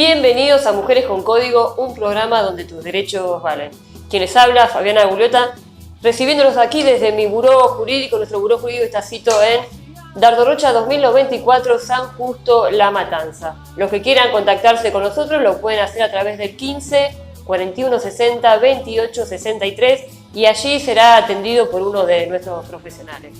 Bienvenidos a Mujeres con Código, un programa donde tus derechos valen. Quienes habla, Fabiana Gugliota, recibiéndolos aquí desde mi buró jurídico. Nuestro buró jurídico está situado en Dardo Rocha 2094, San Justo, La Matanza. Los que quieran contactarse con nosotros lo pueden hacer a través del 15 41 60 28 63 y allí será atendido por uno de nuestros profesionales.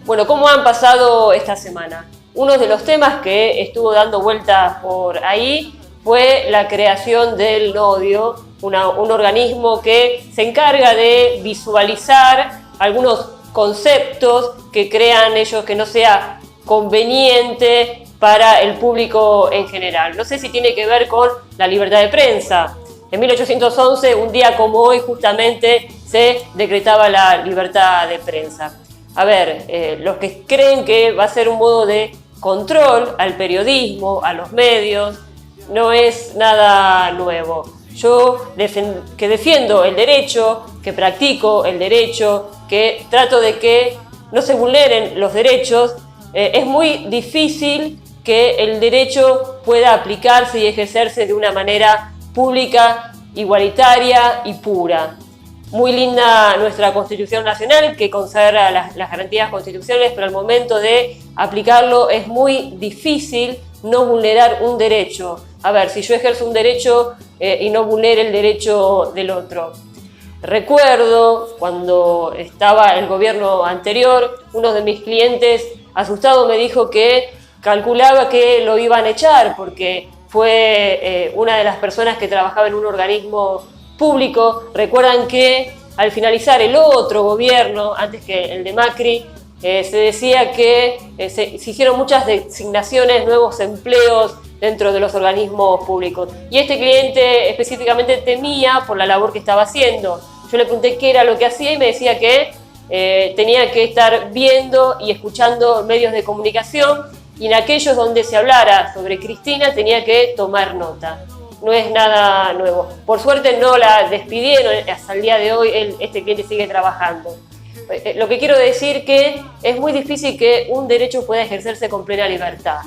Bueno, ¿cómo han pasado esta semana? Uno de los temas que estuvo dando vueltas por ahí fue la creación del NODIO, un organismo que se encarga de visualizar algunos conceptos que crean ellos que no sea conveniente para el público en general. No sé si tiene que ver con la libertad de prensa. En 1811, un día como hoy, justamente se decretaba la libertad de prensa. A ver, los que creen que va a ser un modo de control al periodismo, a los medios, no es nada nuevo. Yo que defiendo el derecho, que practico el derecho, que trato de que no se vulneren los derechos, es muy difícil que el derecho pueda aplicarse y ejercerse de una manera pública, igualitaria y pura. Muy linda nuestra Constitución Nacional, que consagra las garantías constitucionales, pero al momento de aplicarlo es muy difícil no vulnerar un derecho. A ver, si yo ejerzo un derecho y no vulnero el derecho del otro. Recuerdo cuando estaba el gobierno anterior, uno de mis clientes asustado me dijo que calculaba que lo iban a echar porque fue una de las personas que trabajaba en un organismo público. Recuerdan que al finalizar el otro gobierno, antes que el de Macri, se decía que se hicieron muchas designaciones, nuevos empleos dentro de los organismos públicos. Y este cliente específicamente temía por la labor que estaba haciendo. Yo le pregunté qué era lo que hacía y me decía que tenía que estar viendo y escuchando medios de comunicación, y en aquellos donde se hablara sobre Cristina tenía que tomar nota. No es nada nuevo. Por suerte no la despidieron, hasta el día de hoy este cliente sigue trabajando. Lo que quiero decir que es muy difícil que un derecho pueda ejercerse con plena libertad.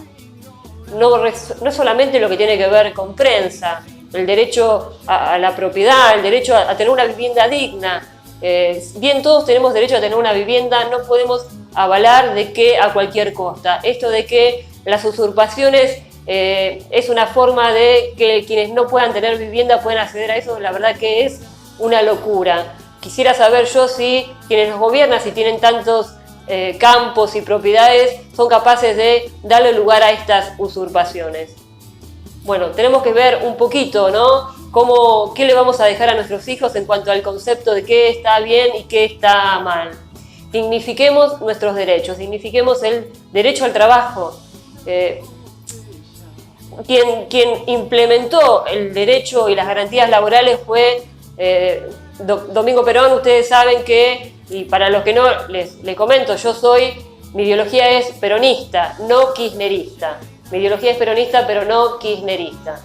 No solamente lo que tiene que ver con prensa, el derecho a la propiedad, el derecho a tener una vivienda digna. Bien, todos tenemos derecho a tener una vivienda, no podemos avalar de que a cualquier costa. Esto de que las usurpaciones es una forma de que quienes no puedan tener vivienda puedan acceder a eso, la verdad que es una locura. Quisiera saber yo si quienes nos gobiernan, si tienen tantos campos y propiedades, son capaces de darle lugar a estas usurpaciones. Bueno, tenemos que ver un poquito, ¿no? ¿Qué le vamos a dejar a nuestros hijos en cuanto al concepto de qué está bien y qué está mal? Dignifiquemos nuestros derechos, dignifiquemos el derecho al trabajo. Quien implementó el derecho y las garantías laborales fue Domingo Perón. Ustedes saben que, y para los que no les comento, mi ideología es peronista, no kirchnerista. Mi ideología es peronista, pero no kirchnerista.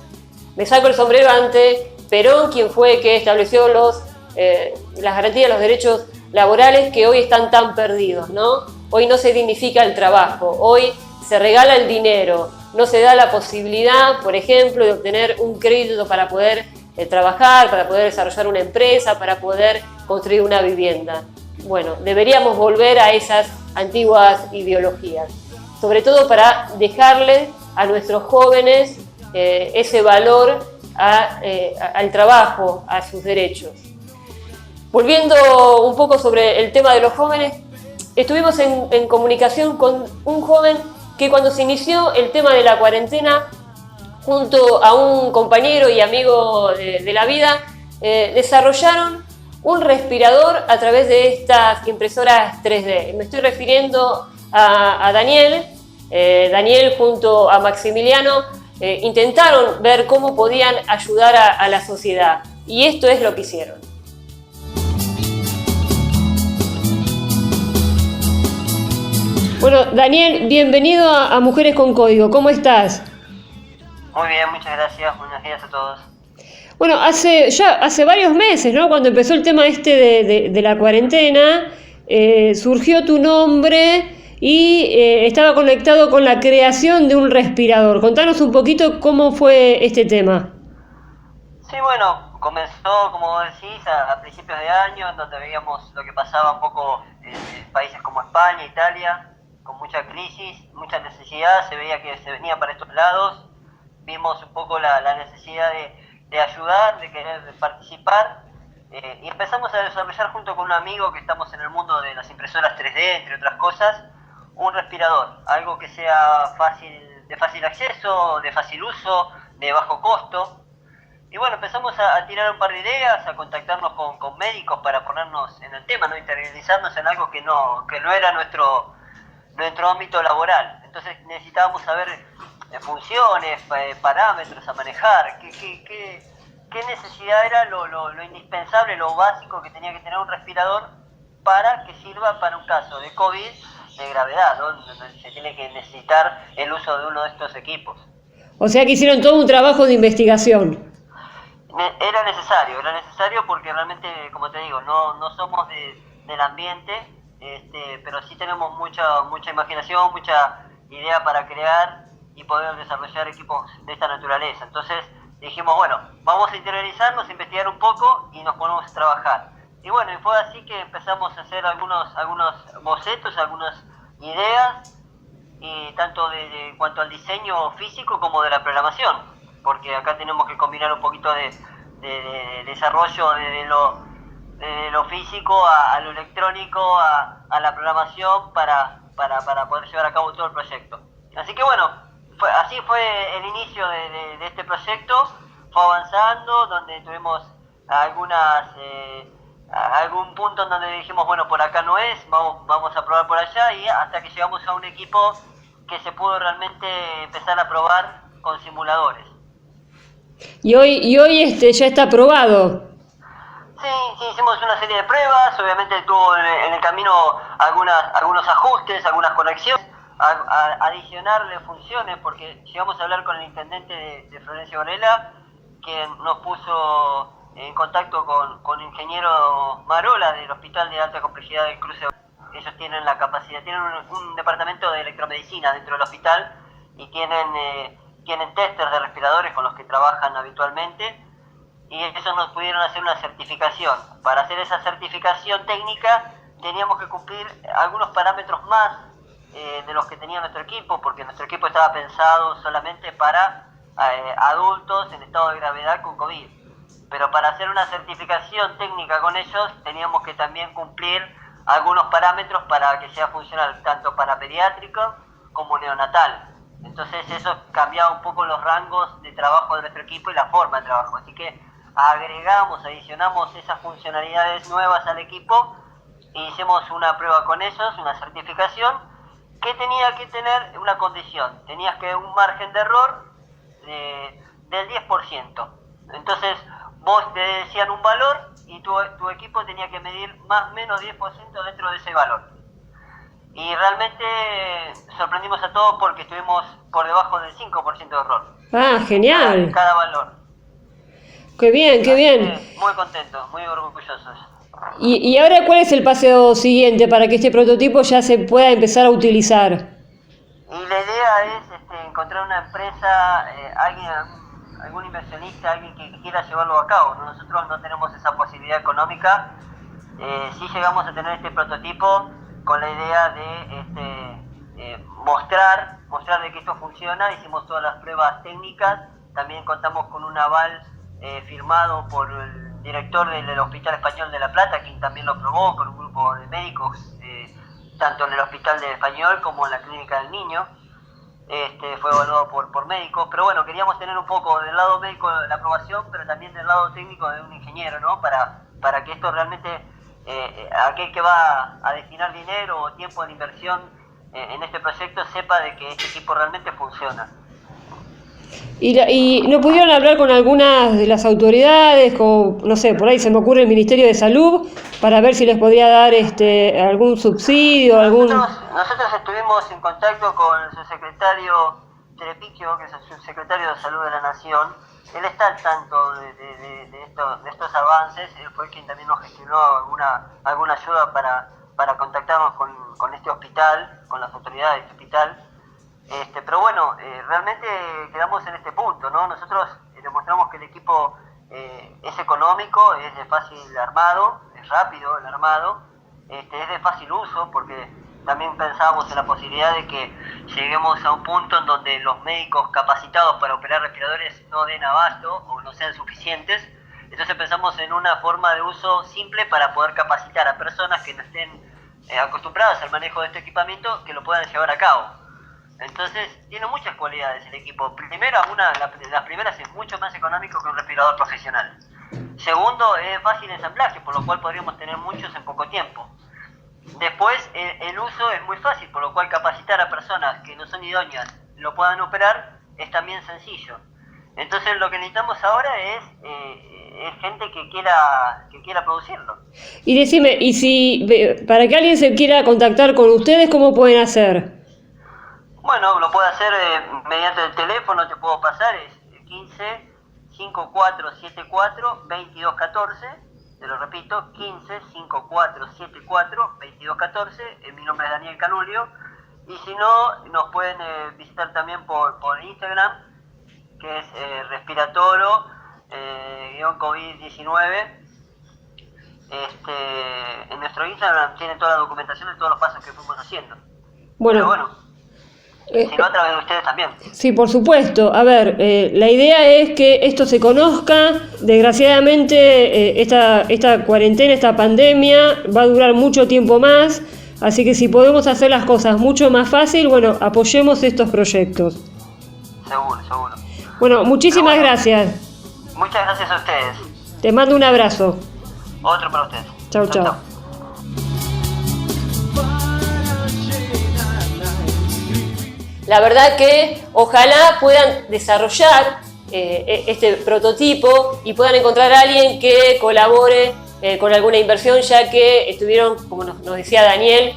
Me saco el sombrero ante Perón, quien fue que estableció las garantías de los derechos laborales que hoy están tan perdidos, ¿no? Hoy no se dignifica el trabajo, hoy se regala el dinero, no se da la posibilidad, por ejemplo, de obtener un crédito para poder trabajar, para poder desarrollar una empresa, para poder construir una vivienda. Bueno, deberíamos volver a esas antiguas ideologías, sobre todo para dejarles a nuestros jóvenes ese valor al trabajo, a sus derechos. Volviendo un poco sobre el tema de los jóvenes, estuvimos en comunicación con un joven que cuando se inició el tema de la cuarentena, junto a un compañero y amigo de la vida, desarrollaron un respirador a través de estas impresoras 3D. Me estoy refiriendo a Daniel. Daniel junto a Maximiliano intentaron ver cómo podían ayudar a la sociedad. Y esto es lo que hicieron. Bueno, Daniel, bienvenido a Mujeres con Código. ¿Cómo estás? Muy bien, muchas gracias. Buenos días a todos. Bueno, hace varios meses, ¿no? Cuando empezó el tema de la cuarentena, surgió tu nombre y estaba conectado con la creación de un respirador. Contanos un poquito cómo fue este tema. Sí, bueno, comenzó, como vos decís, a principios de año, en donde veíamos lo que pasaba un poco en países como España, Italia, con mucha crisis, mucha necesidad, se veía que se venía para estos lados, vimos un poco la necesidad de ayudar, de querer participar, y empezamos a desarrollar junto con un amigo que estamos en el mundo de las impresoras 3D, entre otras cosas, un respirador, algo que sea de fácil acceso, de fácil uso, de bajo costo. Y bueno, empezamos a tirar un par de ideas, a contactarnos con médicos para ponernos en el tema, ¿no? Interiorizarnos en algo que no era nuestro ámbito laboral. Entonces necesitábamos saber funciones, parámetros a manejar, qué necesidad era lo indispensable, lo básico que tenía que tener un respirador para que sirva para un caso de COVID de gravedad, ¿no? Donde se tiene que necesitar el uso de uno de estos equipos. O sea que hicieron todo un trabajo de investigación. Era necesario porque realmente, como te digo, no somos del ambiente, pero sí tenemos mucha imaginación, mucha idea para crear y poder desarrollar equipos de esta naturaleza. Entonces dijimos, bueno, vamos a interiorizarnos, investigar un poco y nos ponemos a trabajar. Y bueno, y fue así que empezamos a hacer algunos bocetos, algunas ideas, y tanto de cuanto al diseño físico como de la programación, porque acá tenemos que combinar un poquito de desarrollo de lo físico a lo electrónico, a la programación para poder llevar a cabo todo el proyecto. Así que bueno, así fue el inicio de este proyecto, fue avanzando, donde tuvimos algún punto en donde dijimos, bueno, por acá no es, vamos a probar por allá, y hasta que llegamos a un equipo que se pudo realmente empezar a probar con simuladores. Y hoy ya está aprobado. Sí, hicimos una serie de pruebas, obviamente tuvo en el camino algunos ajustes, algunas correcciones, adicionarle funciones, porque llegamos a hablar con el intendente de Florencio Varela, quien nos puso en contacto con el ingeniero Marola del Hospital de Alta Complejidad del Cruce. Ellos tienen la capacidad, tienen un departamento de electromedicina dentro del hospital y tienen testers de respiradores con los que trabajan habitualmente, y ellos nos pudieron hacer una certificación. Para hacer esa certificación técnica teníamos que cumplir algunos parámetros más de los que tenía nuestro equipo, porque nuestro equipo estaba pensado solamente para adultos en estado de gravedad con COVID. Pero para hacer una certificación técnica con ellos teníamos que también cumplir algunos parámetros para que sea funcional tanto para pediátrico como neonatal. Entonces eso cambiaba un poco los rangos de trabajo de nuestro equipo y la forma de trabajo. Así que adicionamos esas funcionalidades nuevas al equipo e hicimos una prueba con ellos, una certificación, que tenía que tener una condición. Tenías que un margen de error del 10%. Entonces vos te decían un valor y tu equipo tenía que medir más o menos 10% dentro de ese valor. Y realmente sorprendimos a todos porque estuvimos por debajo del 5% de error. Ah, genial. Cada valor. Qué bien, qué bien. Muy contentos, muy orgullosos. ¿Y ahora cuál es el paso siguiente para que este prototipo ya se pueda empezar a utilizar? Y la idea es encontrar una empresa, algún inversionista, alguien que quiera llevarlo a cabo. Nosotros no tenemos esa posibilidad económica. Sí llegamos a tener este prototipo con la idea de mostrar de que esto funciona. Hicimos todas las pruebas técnicas, también contamos con un aval firmado por el director del Hospital Español de La Plata, quien también lo probó con un grupo de médicos, tanto en el Hospital del Español como en la Clínica del Niño. Fue evaluado por médicos, pero bueno, queríamos tener un poco del lado médico de la aprobación, pero también del lado técnico de un ingeniero, ¿no? Para que esto realmente, aquel que va a destinar dinero o tiempo de inversión en este proyecto sepa de que este equipo realmente funciona. ¿Y no pudieron hablar con algunas de las autoridades, como, no sé, por ahí se me ocurre el Ministerio de Salud, para ver si les podía dar algún subsidio, Nosotros estuvimos en contacto con el subsecretario Terepicchio, que es el subsecretario de Salud de la Nación. Él está al tanto de estos avances. Él fue quien también nos gestionó alguna ayuda para contactarnos con este hospital, con las autoridades de este hospital. Pero bueno, realmente quedamos en este punto, ¿no? Nosotros demostramos que el equipo es económico, es de fácil armado, es rápido el armado, es de fácil uso, porque también pensábamos en la posibilidad de que lleguemos a un punto en donde los médicos capacitados para operar respiradores no den abasto o no sean suficientes. Entonces pensamos en una forma de uso simple para poder capacitar a personas que no estén acostumbradas al manejo de este equipamiento, que lo puedan llevar a cabo. Entonces tiene muchas cualidades el equipo. Primero, las primeras es mucho más económico que un respirador profesional. Segundo, es fácil ensamblaje, por lo cual podríamos tener muchos en poco tiempo. Después, el uso es muy fácil, por lo cual capacitar a personas que no son idóneas lo puedan operar es también sencillo. Entonces lo que necesitamos ahora es gente que quiera producirlo. Y decime, y si para que alguien se quiera contactar con ustedes, ¿cómo pueden hacer? Bueno, lo puede hacer mediante el teléfono, te puedo pasar, es 15 5474 2214, te lo repito, 15 5474 2214, mi nombre es Daniel Canulio, y si no, nos pueden visitar también por Instagram, que es respiratoro-COVID-19. En nuestro Instagram tiene toda la documentación de todos los pasos que fuimos haciendo. Bueno. Pero bueno, si no, a través de ustedes también. Sí, por supuesto. A ver, la idea es que esto se conozca. Desgraciadamente, esta cuarentena, esta pandemia, va a durar mucho tiempo más. Así que si podemos hacer las cosas mucho más fácil, bueno, apoyemos estos proyectos. Seguro. Bueno, muchísimas gracias. Muchas gracias a ustedes. Te mando un abrazo. Otro para ustedes. Chau. La verdad que ojalá puedan desarrollar este prototipo y puedan encontrar a alguien que colabore con alguna inversión, ya que estuvieron, como nos decía Daniel,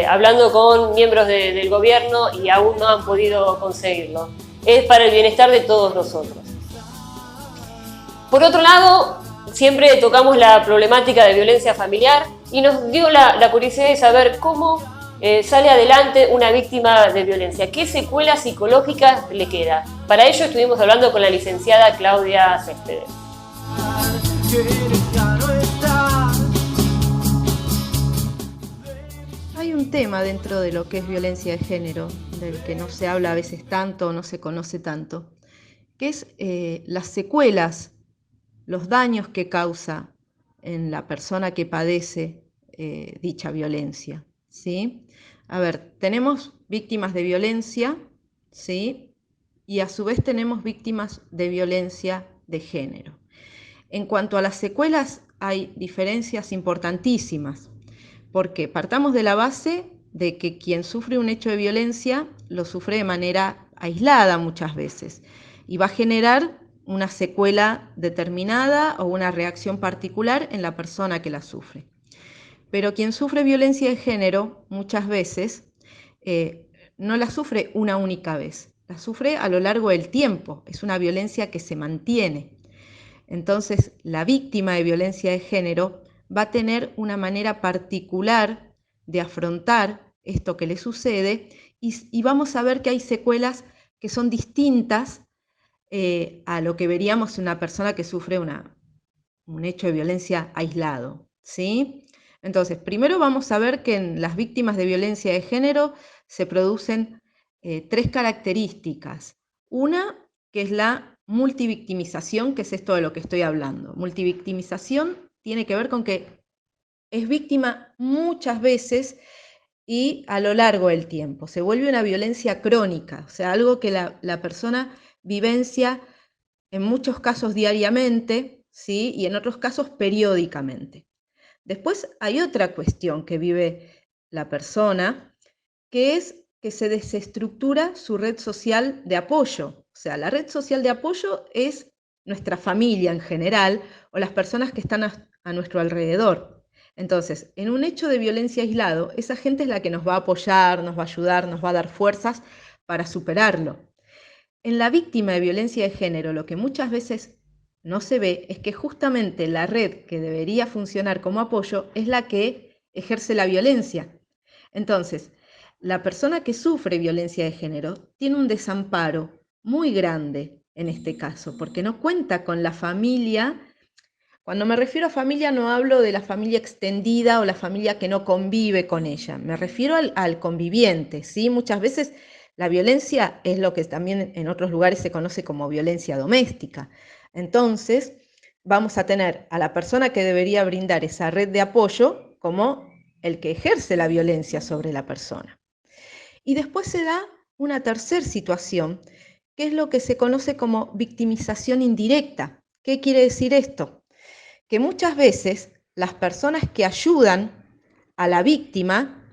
hablando con miembros del gobierno y aún no han podido conseguirlo. Es para el bienestar de todos nosotros. Por otro lado, siempre tocamos la problemática de violencia familiar y nos dio la curiosidad de saber cómo sale adelante una víctima de violencia. ¿Qué secuelas psicológicas le queda? Para ello estuvimos hablando con la licenciada Claudia Céspedes. Hay un tema dentro de lo que es violencia de género, del que no se habla a veces tanto o no se conoce tanto, que es las secuelas, los daños que causa en la persona que padece dicha violencia, ¿sí? A ver, tenemos víctimas de violencia, ¿sí? Y a su vez tenemos víctimas de violencia de género. En cuanto a las secuelas, hay diferencias importantísimas, porque partamos de la base de que quien sufre un hecho de violencia lo sufre de manera aislada muchas veces y va a generar una secuela determinada o una reacción particular en la persona que la sufre. Pero quien sufre violencia de género muchas veces no la sufre una única vez, la sufre a lo largo del tiempo, es una violencia que se mantiene. Entonces, la víctima de violencia de género va a tener una manera particular de afrontar esto que le sucede y vamos a ver que hay secuelas que son distintas a lo que veríamos en una persona que sufre un hecho de violencia aislado, ¿sí? Entonces, primero vamos a ver que en las víctimas de violencia de género se producen tres características. Una, que es la multivictimización, que es esto de lo que estoy hablando. Multivictimización tiene que ver con que es víctima muchas veces y a lo largo del tiempo. Se vuelve una violencia crónica, o sea, algo que la persona vivencia en muchos casos diariamente, ¿sí? Y en otros casos periódicamente. Después hay otra cuestión que vive la persona, que es que se desestructura su red social de apoyo. O sea, la red social de apoyo es nuestra familia en general o las personas que están a nuestro alrededor. Entonces, en un hecho de violencia aislado, esa gente es la que nos va a apoyar, nos va a ayudar, nos va a dar fuerzas para superarlo. En la víctima de violencia de género, lo que muchas veces no se ve es que justamente la red que debería funcionar como apoyo es la que ejerce la violencia. Entonces, la persona que sufre violencia de género tiene un desamparo muy grande en este caso, porque no cuenta con la familia. Cuando me refiero a familia no hablo de la familia extendida o la familia que no convive con ella, me refiero al conviviente, ¿sí? Muchas veces la violencia es lo que también en otros lugares se conoce como violencia doméstica. Entonces, vamos a tener a la persona que debería brindar esa red de apoyo como el que ejerce la violencia sobre la persona. Y después se da una tercera situación, que es lo que se conoce como victimización indirecta. ¿Qué quiere decir esto? Que muchas veces las personas que ayudan a la víctima,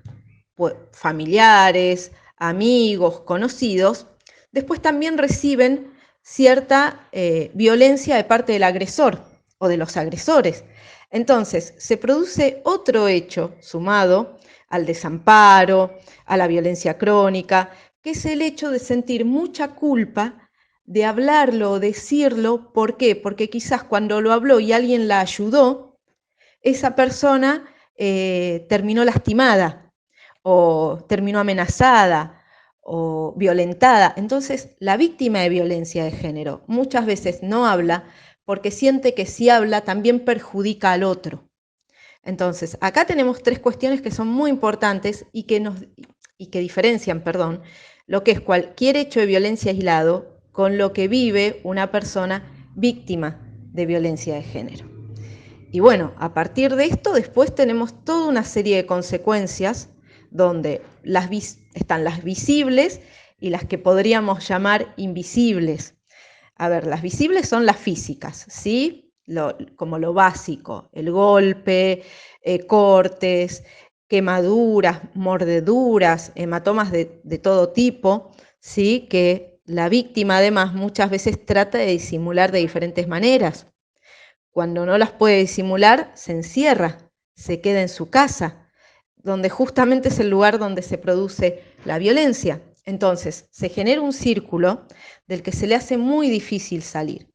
pues, familiares, amigos, conocidos, después también reciben cierta violencia de parte del agresor o de los agresores. Entonces, se produce otro hecho sumado al desamparo, a la violencia crónica, que es el hecho de sentir mucha culpa de hablarlo o decirlo. ¿Por qué? Porque quizás cuando lo habló y alguien la ayudó, esa persona terminó lastimada o terminó amenazada o violentada. Entonces, la víctima de violencia de género muchas veces no habla porque siente que si habla también perjudica al otro. Entonces, acá tenemos tres cuestiones que son muy importantes y que diferencian, perdón, lo que es cualquier hecho de violencia aislado con lo que vive una persona víctima de violencia de género. Y bueno, a partir de esto después tenemos toda una serie de consecuencias donde están las visibles y las que podríamos llamar invisibles. A ver, las visibles son las físicas, ¿sí? Como lo básico, el golpe, cortes, quemaduras, mordeduras, hematomas de todo tipo, ¿sí? Que la víctima además muchas veces trata de disimular de diferentes maneras. Cuando no las puede disimular, se encierra, se queda en su casa, donde justamente es el lugar donde se produce la violencia. Entonces, se genera un círculo del que se le hace muy difícil salir.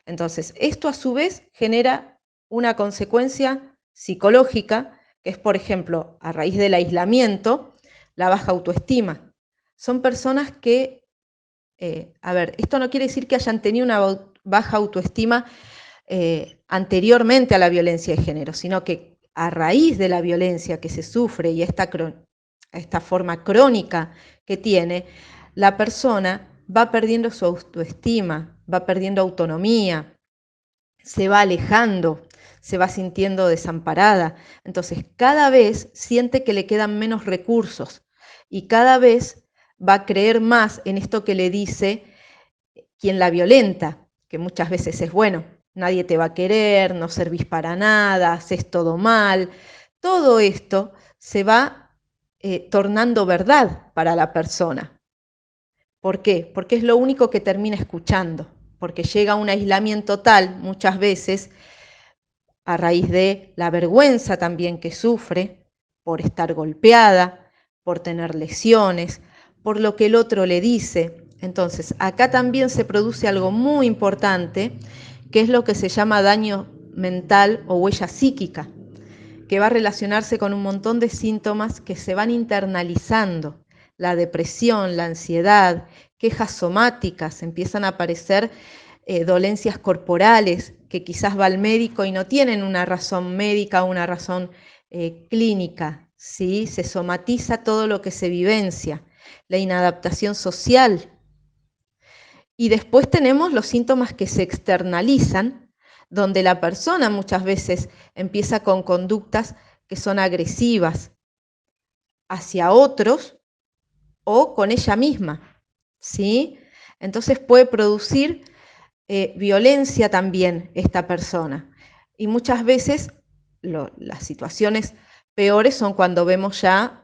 Entonces, esto a su vez genera una consecuencia psicológica, que es, por ejemplo, a raíz del aislamiento, la baja autoestima. Son personas que, esto no quiere decir que hayan tenido una baja autoestima anteriormente a la violencia de género, sino que a raíz de la violencia que se sufre y esta forma crónica que tiene, la persona va perdiendo su autoestima, va perdiendo autonomía, se va alejando, se va sintiendo desamparada. Entonces, cada vez siente que le quedan menos recursos y cada vez va a creer más en esto que le dice quien la violenta, que muchas veces es bueno. Nadie te va a querer, no servís para nada, haces todo mal. Todo esto se va tornando verdad para la persona. ¿Por qué? Porque es lo único que termina escuchando, porque llega a un aislamiento tal muchas veces a raíz de la vergüenza también que sufre por estar golpeada, por tener lesiones, por lo que el otro le dice. Entonces, acá también se produce algo muy importante, que es lo que se llama daño mental o huella psíquica, que va a relacionarse con un montón de síntomas que se van internalizando. La depresión, la ansiedad, quejas somáticas, empiezan a aparecer dolencias corporales que quizás va al médico y no tienen una razón médica o una razón clínica, ¿sí? Se somatiza todo lo que se vivencia, la inadaptación social. Y después tenemos los síntomas que se externalizan, donde la persona muchas veces empieza con conductas que son agresivas hacia otros o con ella misma, ¿sí? Entonces puede producir violencia también esta persona. Y muchas veces las situaciones peores son cuando vemos ya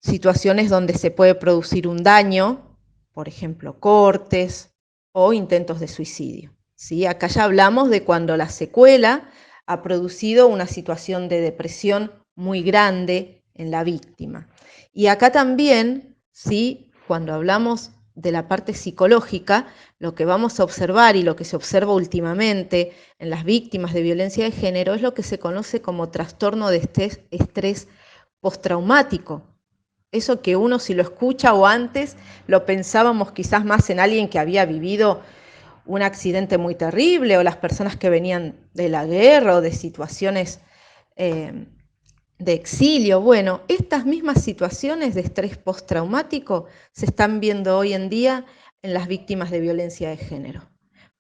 situaciones donde se puede producir un daño, por ejemplo, cortes o intentos de suicidio. ¿Sí? Acá ya hablamos de cuando la secuela ha producido una situación de depresión muy grande en la víctima. Y acá también, ¿sí? Cuando hablamos de la parte psicológica, lo que vamos a observar y lo que se observa últimamente en las víctimas de violencia de género es lo que se conoce como trastorno de estrés postraumático. Eso que uno, si lo escucha o antes, lo pensábamos quizás más en alguien que había vivido un accidente muy terrible, o las personas que venían de la guerra o de situaciones de exilio. Bueno, estas mismas situaciones de estrés postraumático se están viendo hoy en día en las víctimas de violencia de género.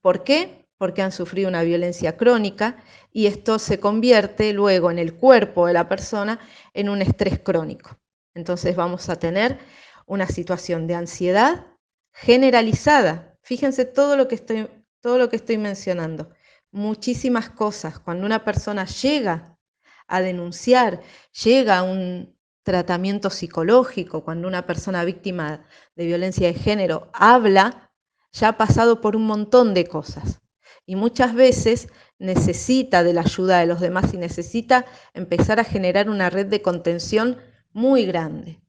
¿Por qué? Porque han sufrido una violencia crónica y esto se convierte luego en el cuerpo de la persona en un estrés crónico. Entonces vamos a tener una situación de ansiedad generalizada. Fíjense todo lo que estoy mencionando. Muchísimas cosas. Cuando una persona llega a denunciar, llega a un tratamiento psicológico, cuando una persona víctima de violencia de género habla, ya ha pasado por un montón de cosas. Y muchas veces necesita de la ayuda de los demás y necesita empezar a generar una red de contención muy grande,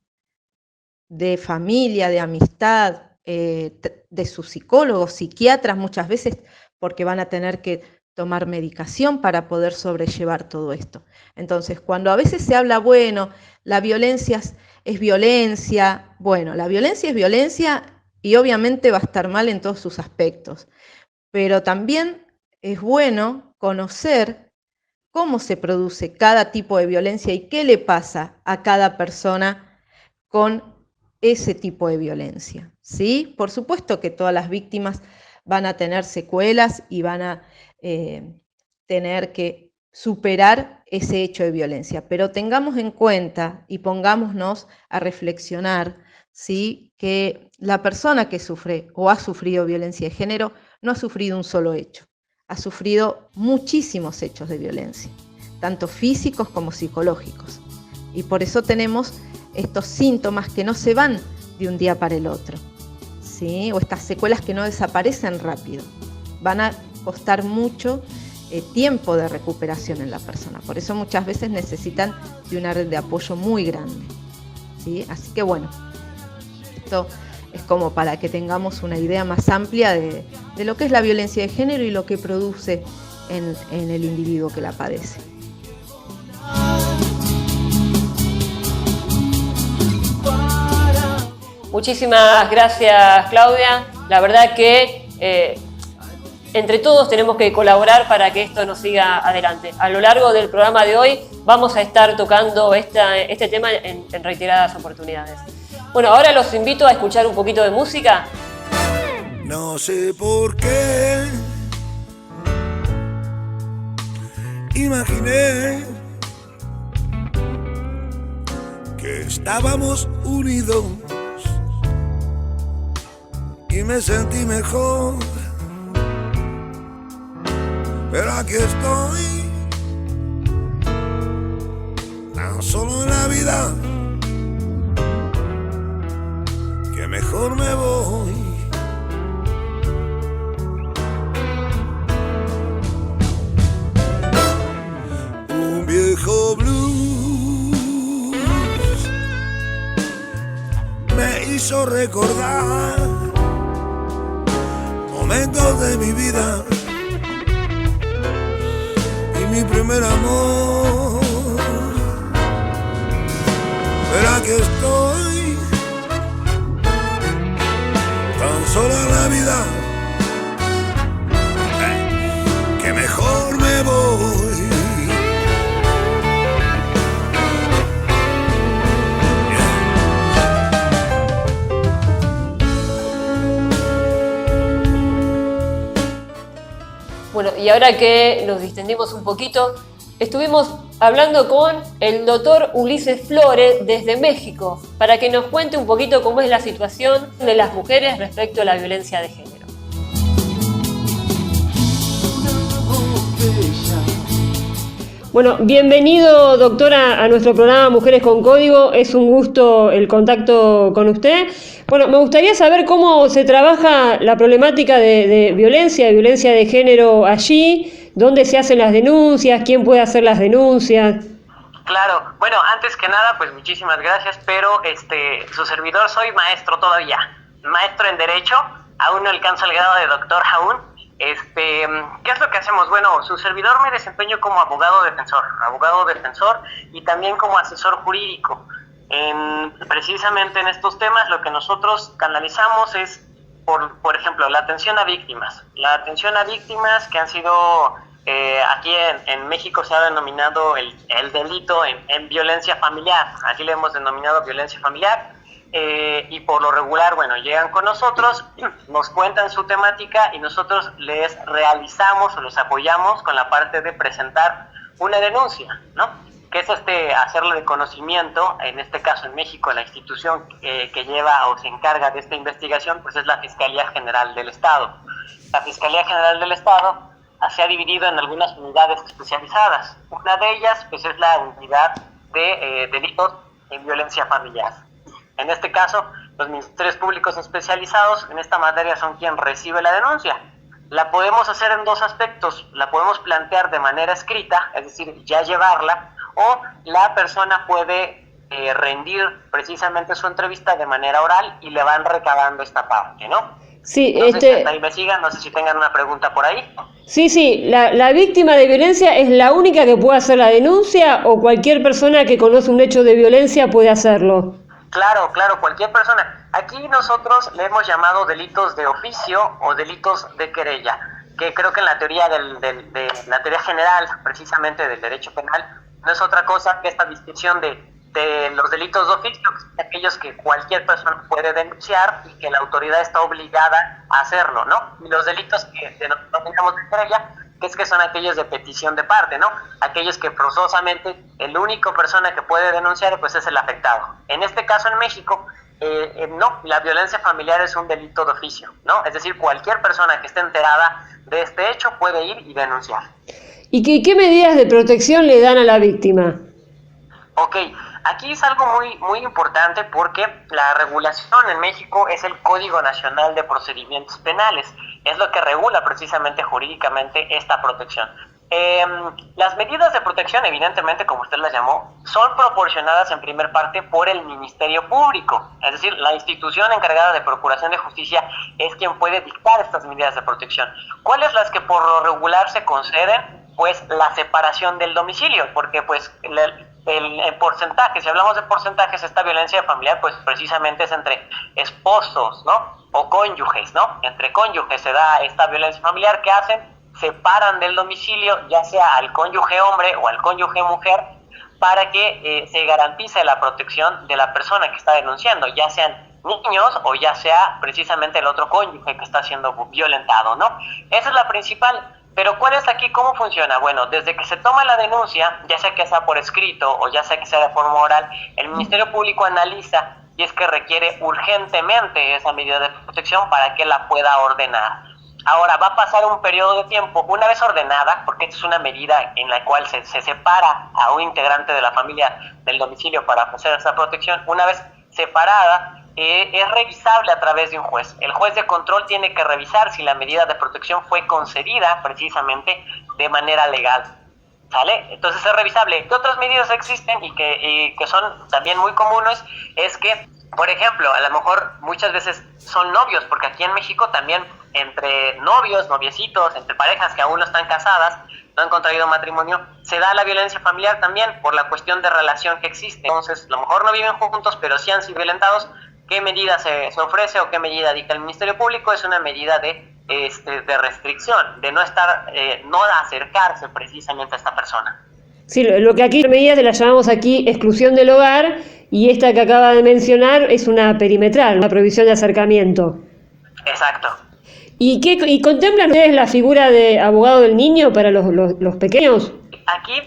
de familia, de amistad, de sus psicólogos, psiquiatras muchas veces, porque van a tener que tomar medicación para poder sobrellevar todo esto. Entonces, cuando a veces se habla, bueno, la violencia es violencia, bueno, la violencia es violencia y obviamente va a estar mal en todos sus aspectos, pero también es bueno conocer cómo se produce cada tipo de violencia y qué le pasa a cada persona con ese tipo de violencia, ¿sí? Por supuesto que todas las víctimas van a tener secuelas y van a tener que superar ese hecho de violencia, pero tengamos en cuenta y pongámonos a reflexionar, ¿sí? Que la persona que sufre o ha sufrido violencia de género no ha sufrido un solo hecho, ha sufrido muchísimos hechos de violencia, tanto físicos como psicológicos, y por eso tenemos estos síntomas que no se van de un día para el otro, ¿sí? O estas secuelas que no desaparecen rápido, van a costar mucho tiempo de recuperación en la persona, por eso muchas veces necesitan de una red de apoyo muy grande, ¿sí? Así que bueno, esto es como para que tengamos una idea más amplia de lo que es la violencia de género y lo que produce en el individuo que la padece. Muchísimas gracias, Claudia. La verdad que entre todos tenemos que colaborar para que esto nos siga adelante. A lo largo del programa de hoy vamos a estar tocando este tema en reiteradas oportunidades. Bueno, ahora los invito a escuchar un poquito de música. No sé por qué imaginé que estábamos unidos y me sentí mejor, pero aquí estoy, tan solo en la vida, que mejor me voy. Un viejo blues me hizo recordar momentos de mi vida y mi primer amor, pero aquí estoy, tan sola en la vida, que mejor me voy. Bueno, y ahora que nos distendimos un poquito, estuvimos hablando con el doctor Ulises Flores desde México para que nos cuente un poquito cómo es la situación de las mujeres respecto a la violencia de género. Bueno, bienvenido, doctora, a nuestro programa Mujeres con Código. Es un gusto el contacto con usted. Bueno, me gustaría saber cómo se trabaja la problemática de violencia de género allí, dónde se hacen las denuncias, quién puede hacer las denuncias. Claro, bueno, antes que nada, pues muchísimas gracias, pero su servidor soy maestro todavía. maestro en Derecho, aún no alcanzo el grado de doctor aún. ¿Qué es lo que hacemos? Bueno, su servidor me desempeño como abogado defensor y también como asesor jurídico. Precisamente en estos temas lo que nosotros canalizamos es, por ejemplo, la atención a víctimas. La atención a víctimas que han sido, aquí en México se ha denominado el delito en violencia familiar. Aquí le hemos denominado violencia familiar. Y por lo regular, bueno, llegan con nosotros, nos cuentan su temática y nosotros les realizamos o les apoyamos con la parte de presentar una denuncia, ¿no? Que es hacerle de conocimiento, en este caso en México, la institución que lleva o se encarga de esta investigación, pues es la Fiscalía General del Estado. La Fiscalía General del Estado se ha dividido en algunas unidades especializadas. Una de ellas, pues es la unidad de delitos en violencia familiar. En este caso, los ministerios públicos especializados en esta materia son quien recibe la denuncia. La podemos hacer en dos aspectos. La podemos plantear de manera escrita, es decir, ya llevarla, o la persona puede rendir precisamente su entrevista de manera oral y le van recabando esta parte, ¿no? Sí, no sé si hasta ahí me sigan, no sé si tengan una pregunta por ahí. Sí, la víctima de violencia es la única que puede hacer la denuncia, o cualquier persona que conoce un hecho de violencia puede hacerlo. Claro, cualquier persona. Aquí nosotros le hemos llamado delitos de oficio o delitos de querella, que creo que en la teoría de la teoría general, precisamente del derecho penal, no es otra cosa que esta distinción de los delitos de oficio, que son aquellos que cualquier persona puede denunciar y que la autoridad está obligada a hacerlo, ¿no? Y los delitos que denominamos de querella, que son aquellos de petición de parte, ¿no? Aquellos que forzosamente el único persona que puede denunciar pues es el afectado. En este caso en México, no, la violencia familiar es un delito de oficio, ¿no? Es decir, cualquier persona que esté enterada de este hecho puede ir y denunciar. ¿Y qué medidas de protección le dan a la víctima? Ok, aquí es algo muy importante porque la regulación en México es el Código Nacional de Procedimientos Penales, es lo que regula precisamente jurídicamente esta protección. Las medidas de protección, evidentemente, como usted las llamó, son proporcionadas en primer parte por el Ministerio Público, es decir, la institución encargada de Procuración de Justicia es quien puede dictar estas medidas de protección. ¿Cuáles las que por lo regular se conceden? Pues la separación del domicilio, porque pues el porcentaje, si hablamos de porcentajes, esta violencia familiar pues precisamente es entre esposos, ¿no? O cónyuges, ¿no? Entre cónyuges se da esta violencia familiar. ¿Qué hacen? Separan del domicilio, ya sea al cónyuge hombre o al cónyuge mujer, para que se garantice la protección de la persona que está denunciando, ya sean niños o ya sea precisamente el otro cónyuge que está siendo violentado, ¿no? Esa es la principal. Pero ¿cuál es aquí? ¿Cómo funciona? Bueno, desde que se toma la denuncia, ya sea que sea por escrito o ya sea que sea de forma oral, el Ministerio Público analiza y es que requiere urgentemente esa medida de protección para que la pueda ordenar. Ahora, va a pasar un periodo de tiempo, una vez ordenada, porque esta es una medida en la cual se separa a un integrante de la familia del domicilio para ofrecer esa protección. Una vez separada, es revisable a través de un juez. El juez de control tiene que revisar si la medida de protección fue concedida precisamente de manera legal, ¿sale? Entonces es revisable. ¿Qué otras medidas existen y que son también muy comunes? Es que, por ejemplo, a lo mejor muchas veces son novios, porque aquí en México también entre novios, noviecitos, entre parejas que aún no están casadas, no han contraído matrimonio, se da la violencia familiar también por la cuestión de relación que existe. Entonces, a lo mejor no viven juntos, pero sí han sido violentados. ¿Qué medida se ofrece o qué medida dicta el Ministerio Público? Es una medida de restricción, de no acercarse precisamente a esta persona. Sí, lo que aquí medidas las llamamos aquí exclusión del hogar, y esta que acaba de mencionar es una perimetral, una prohibición de acercamiento. Exacto. ¿Y contemplan ustedes la figura de abogado del niño para los pequeños? Aquí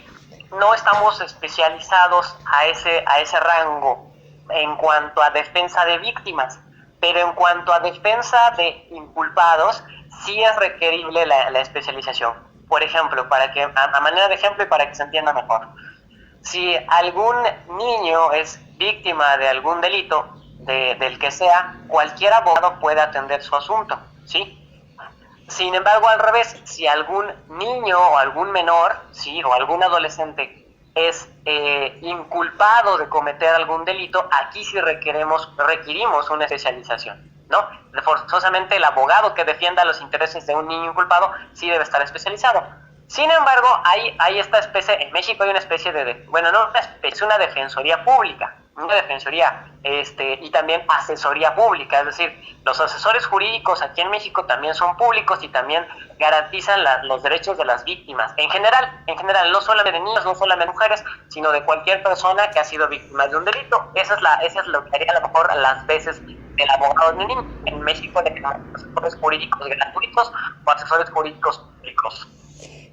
no estamos especializados a ese rango en cuanto a defensa de víctimas, pero en cuanto a defensa de inculpados sí es requerible la especialización. Por ejemplo, a manera de ejemplo y para que se entienda mejor, si algún niño es víctima de algún delito, del que sea, cualquier abogado puede atender su asunto, ¿sí? Sin embargo, al revés, si algún niño o algún menor, ¿sí? O algún adolescente es inculpado de cometer algún delito, aquí sí requerimos una especialización. ¿no? Forzosamente el abogado que defienda los intereses de un niño inculpado sí debe estar especializado. Sin embargo, hay esta especie, en México hay una especie no una especie, es una defensoría pública, una defensoría y también asesoría pública, es decir, los asesores jurídicos aquí en México también son públicos y también garantizan los derechos de las víctimas, en general, no solamente de niños, no solamente de mujeres, sino de cualquier persona que ha sido víctima de un delito. Esa es lo que haría a lo mejor las veces del abogado de niños. En México le tenemos asesores jurídicos gratuitos o asesores jurídicos públicos.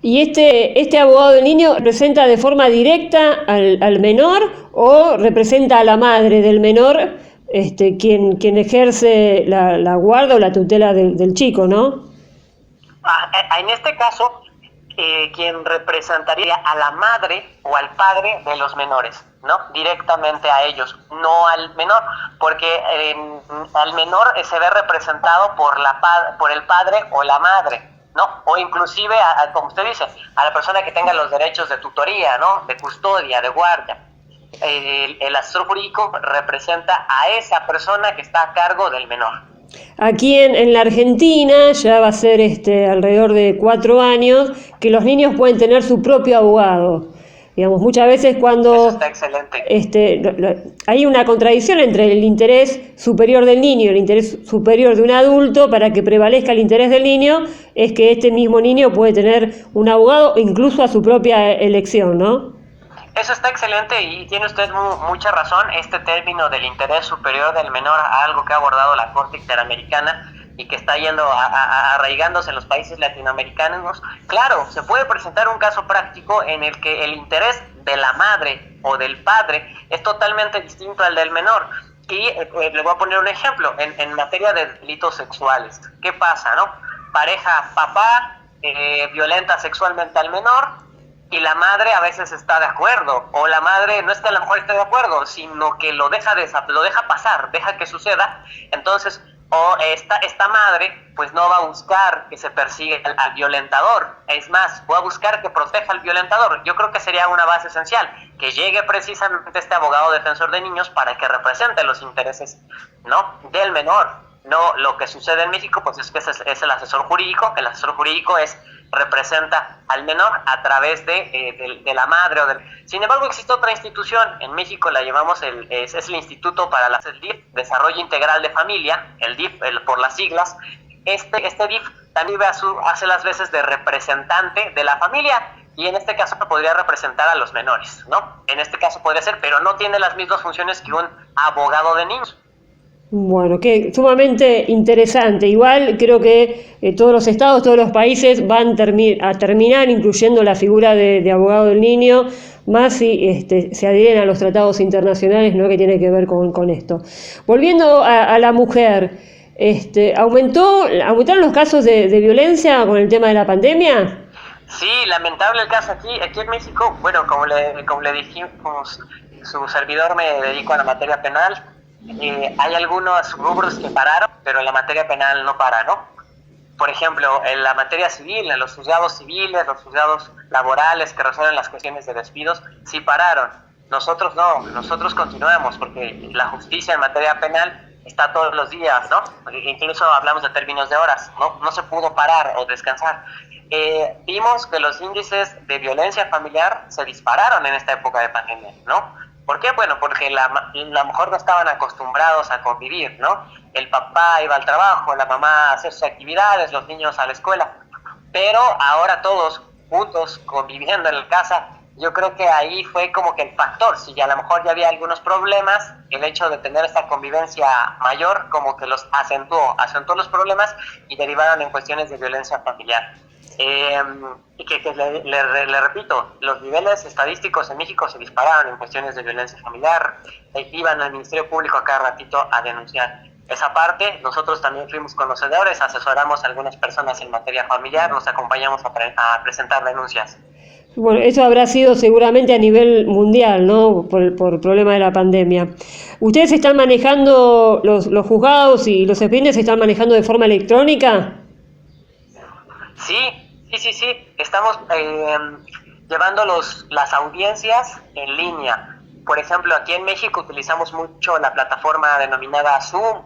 ¿Y este abogado del niño representa de forma directa al menor o representa a la madre del menor, quien ejerce la guarda o la tutela del chico, ¿no? En este caso, quien representaría a la madre o al padre de los menores, ¿no? Directamente a ellos, no al menor, porque al menor se ve representado por el padre o la madre, ¿no? O inclusive, como usted dice, a la persona que tenga los derechos de tutoría, ¿no? De custodia, de guardia. El asesor jurídico representa a esa persona que está a cargo del menor. Aquí en la Argentina ya va a ser alrededor de 4 años que los niños pueden tener su propio abogado. Digamos, muchas veces cuando eso está excelente. Hay una contradicción entre el interés superior del niño y el interés superior de un adulto, para que prevalezca el interés del niño, es que este mismo niño puede tener un abogado incluso a su propia elección, ¿no? Eso está excelente y tiene usted mucha razón. Este término del interés superior del menor, algo que ha abordado la Corte Interamericana y que está yendo arraigándose en los países latinoamericanos. Claro, se puede presentar un caso práctico en el que el interés de la madre o del padre es totalmente distinto al del menor. Y le voy a poner un ejemplo, en materia de delitos sexuales. ¿Qué pasa, no? Pareja, papá violenta sexualmente al menor, y la madre a veces está de acuerdo, o la madre no es que a lo mejor esté de acuerdo, sino que lo deja pasar, deja que suceda. Entonces, esta madre pues no va a buscar que se persiga al violentador, es más, va a buscar que proteja al violentador. Yo creo que sería una base esencial, que llegue precisamente este abogado defensor de niños para que represente los intereses, ¿no?, del menor. No, lo que sucede en México pues es que es el asesor jurídico. El asesor jurídico representa al menor a través de la madre o del... Sin embargo, existe otra institución en México, la llamamos es el Instituto para el DIF, Desarrollo Integral de Familia, el DIF por las siglas. Este DIF también hace las veces de representante de la familia, y en este caso podría representar a los menores, ¿no? En este caso podría ser, pero no tiene las mismas funciones que un abogado de niños. Bueno, que sumamente interesante. Igual creo que todos los estados, todos los países van a terminar incluyendo la figura de abogado del niño, más si se adhieren a los tratados internacionales, ¿no?, que tiene que ver con esto. Volviendo a la mujer, ¿aumentaron los casos de violencia con el tema de la pandemia? Sí, lamentable el caso aquí en México. Bueno, como le dijimos, su servidor me dedico a la materia penal. Hay algunos rubros que pararon, pero la materia penal no para, ¿no? Por ejemplo, en la materia civil, en los juzgados civiles, los juzgados laborales que resuelven las cuestiones de despidos, sí pararon. Nosotros no, nosotros continuamos, porque la justicia en materia penal está todos los días, ¿no? Incluso hablamos de términos de horas, no se pudo parar o descansar. Vimos que los índices de violencia familiar se dispararon en esta época de pandemia, ¿no? ¿Por qué? Bueno, porque a lo mejor no estaban acostumbrados a convivir, ¿no? El papá iba al trabajo, la mamá a hacer sus actividades, los niños a la escuela. Pero ahora todos juntos, conviviendo en la casa, yo creo que ahí fue como que el factor. Si a lo mejor ya había algunos problemas, el hecho de tener esta convivencia mayor como que los acentuó los problemas y derivaron en cuestiones de violencia familiar. Y que le repito, los niveles estadísticos en México se dispararon en cuestiones de violencia familiar. Iban al Ministerio Público a cada ratito a denunciar esa parte. Nosotros también fuimos conocedores, asesoramos a algunas personas en materia familiar, nos acompañamos a presentar denuncias. Bueno, eso habrá sido seguramente a nivel mundial, ¿no?, por el problema de la pandemia. ¿Ustedes están manejando los juzgados y los expedientes se están manejando de forma electrónica? Sí, estamos llevando las audiencias en línea. Por ejemplo, aquí en México utilizamos mucho la plataforma denominada Zoom.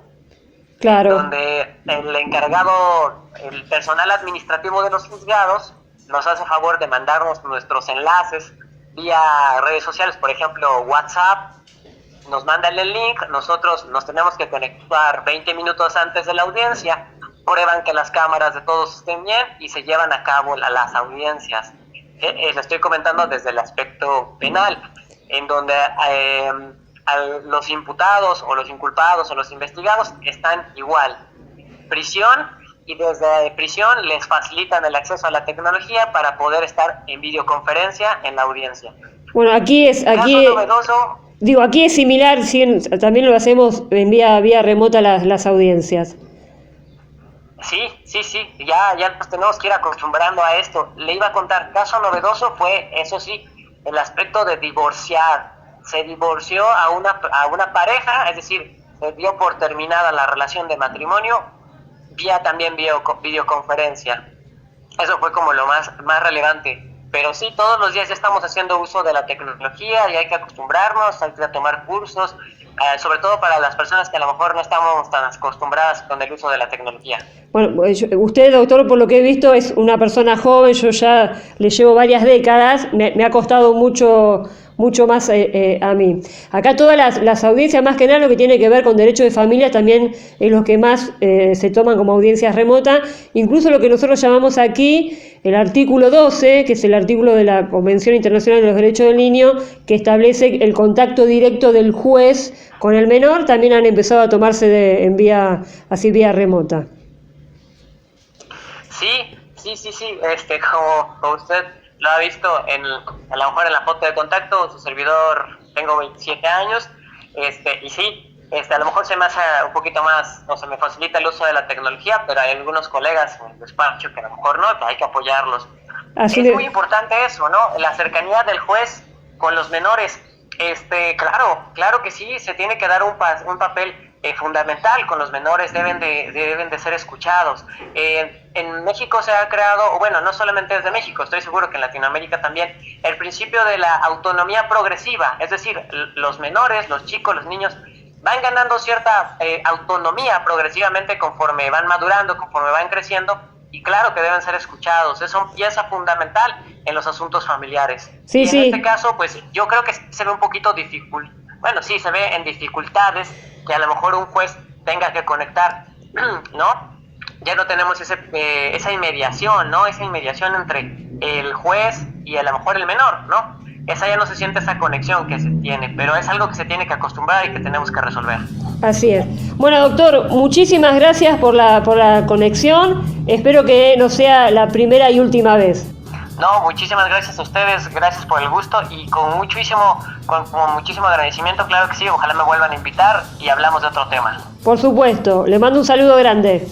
Claro. donde el encargado, el personal administrativo de los juzgados, nos hace favor de mandarnos nuestros enlaces vía redes sociales, por ejemplo, WhatsApp, nos mandan el link, nosotros nos tenemos que conectar 20 minutos antes de la audiencia, prueban que las cámaras de todos estén bien y se llevan a cabo las audiencias. Les estoy comentando desde el aspecto penal, en donde los imputados o los inculpados o los investigados están igual, prisión, y desde prisión les facilitan el acceso a la tecnología para poder estar en videoconferencia en la audiencia. Bueno, aquí es novedoso. Digo, aquí es similar, sí, también lo hacemos en vía remota las audiencias. Sí, ya nos tenemos que ir acostumbrando a esto. Le iba a contar, caso novedoso fue, eso sí, el aspecto de divorciar. Se divorció a una pareja, es decir, se dio por terminada la relación de matrimonio vía también videoconferencia. Eso fue como lo más relevante. Pero sí, todos los días ya estamos haciendo uso de la tecnología y hay que acostumbrarnos, hay que tomar cursos, sobre todo para las personas que a lo mejor no estamos tan acostumbradas con el uso de la tecnología. Bueno, usted, doctor, por lo que he visto, es una persona joven, yo ya le llevo varias décadas, me ha costado mucho más a mí. Acá todas las audiencias, más que nada lo que tiene que ver con derecho de familia, también es lo que más se toman como audiencias remotas, incluso lo que nosotros llamamos aquí el artículo 12, que es el artículo de la Convención Internacional de los Derechos del Niño, que establece el contacto directo del juez con el menor, también han empezado a tomarse en vía remota. Sí, como usted lo ha visto a lo mejor en la foto de contacto, su servidor, tengo 27 años, y sí, a lo mejor se me hace un poquito más, o se me facilita el uso de la tecnología, pero hay algunos colegas en el despacho que a lo mejor no, que hay que apoyarlos. Así es muy importante eso, ¿no? La cercanía del juez con los menores. Claro que sí, se tiene que dar un papel fundamental con los menores, deben de ser escuchados. En México se ha creado, bueno, no solamente desde México, estoy seguro que en Latinoamérica también, el principio de la autonomía progresiva, es decir, los menores, los chicos, los niños van ganando cierta autonomía progresivamente conforme van madurando, conforme van creciendo, y claro que deben ser escuchados. Es una pieza fundamental en los asuntos familiares. Sí, y en este caso, pues yo creo que se ve un poquito se ve en dificultades que a lo mejor un juez tenga que conectar, ¿no? Ya no tenemos esa inmediación, ¿no? Esa inmediación entre el juez y a lo mejor el menor, ¿no? Ya no se siente esa conexión que se tiene, pero es algo que se tiene que acostumbrar y que tenemos que resolver. Así es. Bueno, doctor, muchísimas gracias por la conexión. Espero que no sea la primera y última vez. No, muchísimas gracias a ustedes, gracias por el gusto y con muchísimo agradecimiento, claro que sí, ojalá me vuelvan a invitar y hablamos de otro tema. Por supuesto, le mando un saludo grande.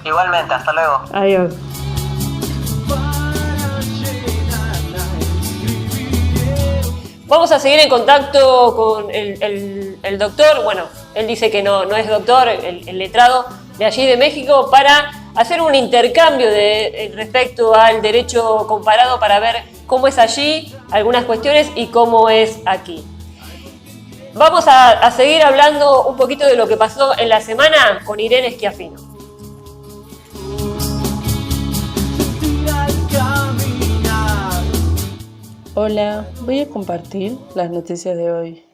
Igualmente, hasta luego. Adiós. Vamos a seguir en contacto con el doctor, bueno, él dice que no es doctor, el letrado de allí de México, para hacer un intercambio respecto al derecho comparado para ver cómo es allí, algunas cuestiones y cómo es aquí. Vamos a seguir hablando un poquito de lo que pasó en la semana con Irene Schiaffino. Hola, voy a compartir las noticias de hoy.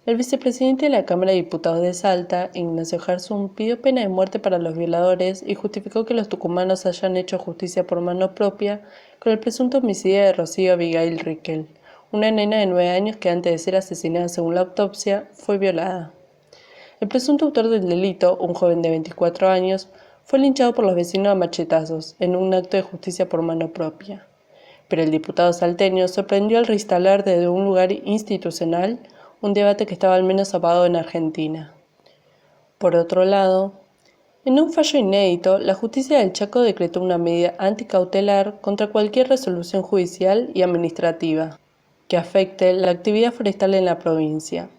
El vicepresidente de la Cámara de Diputados de Salta, Ignacio Jarzún, pidió pena de muerte para los violadores y justificó que los tucumanos hayan hecho justicia por mano propia con el presunto homicidio de Rocío Abigail Riquel, una nena de 9 años que antes de ser asesinada según la autopsia, fue violada. El presunto autor del delito, un joven de 24 años, fue linchado por los vecinos a machetazos en un acto de justicia por mano propia. Pero el diputado salteño sorprendió al reinstalar desde un lugar institucional un debate que estaba al menos apagado en Argentina. Por otro lado, en un fallo inédito, la justicia del Chaco decretó una medida anticautelar contra cualquier resolución judicial y administrativa que afecte la actividad forestal en la provincia.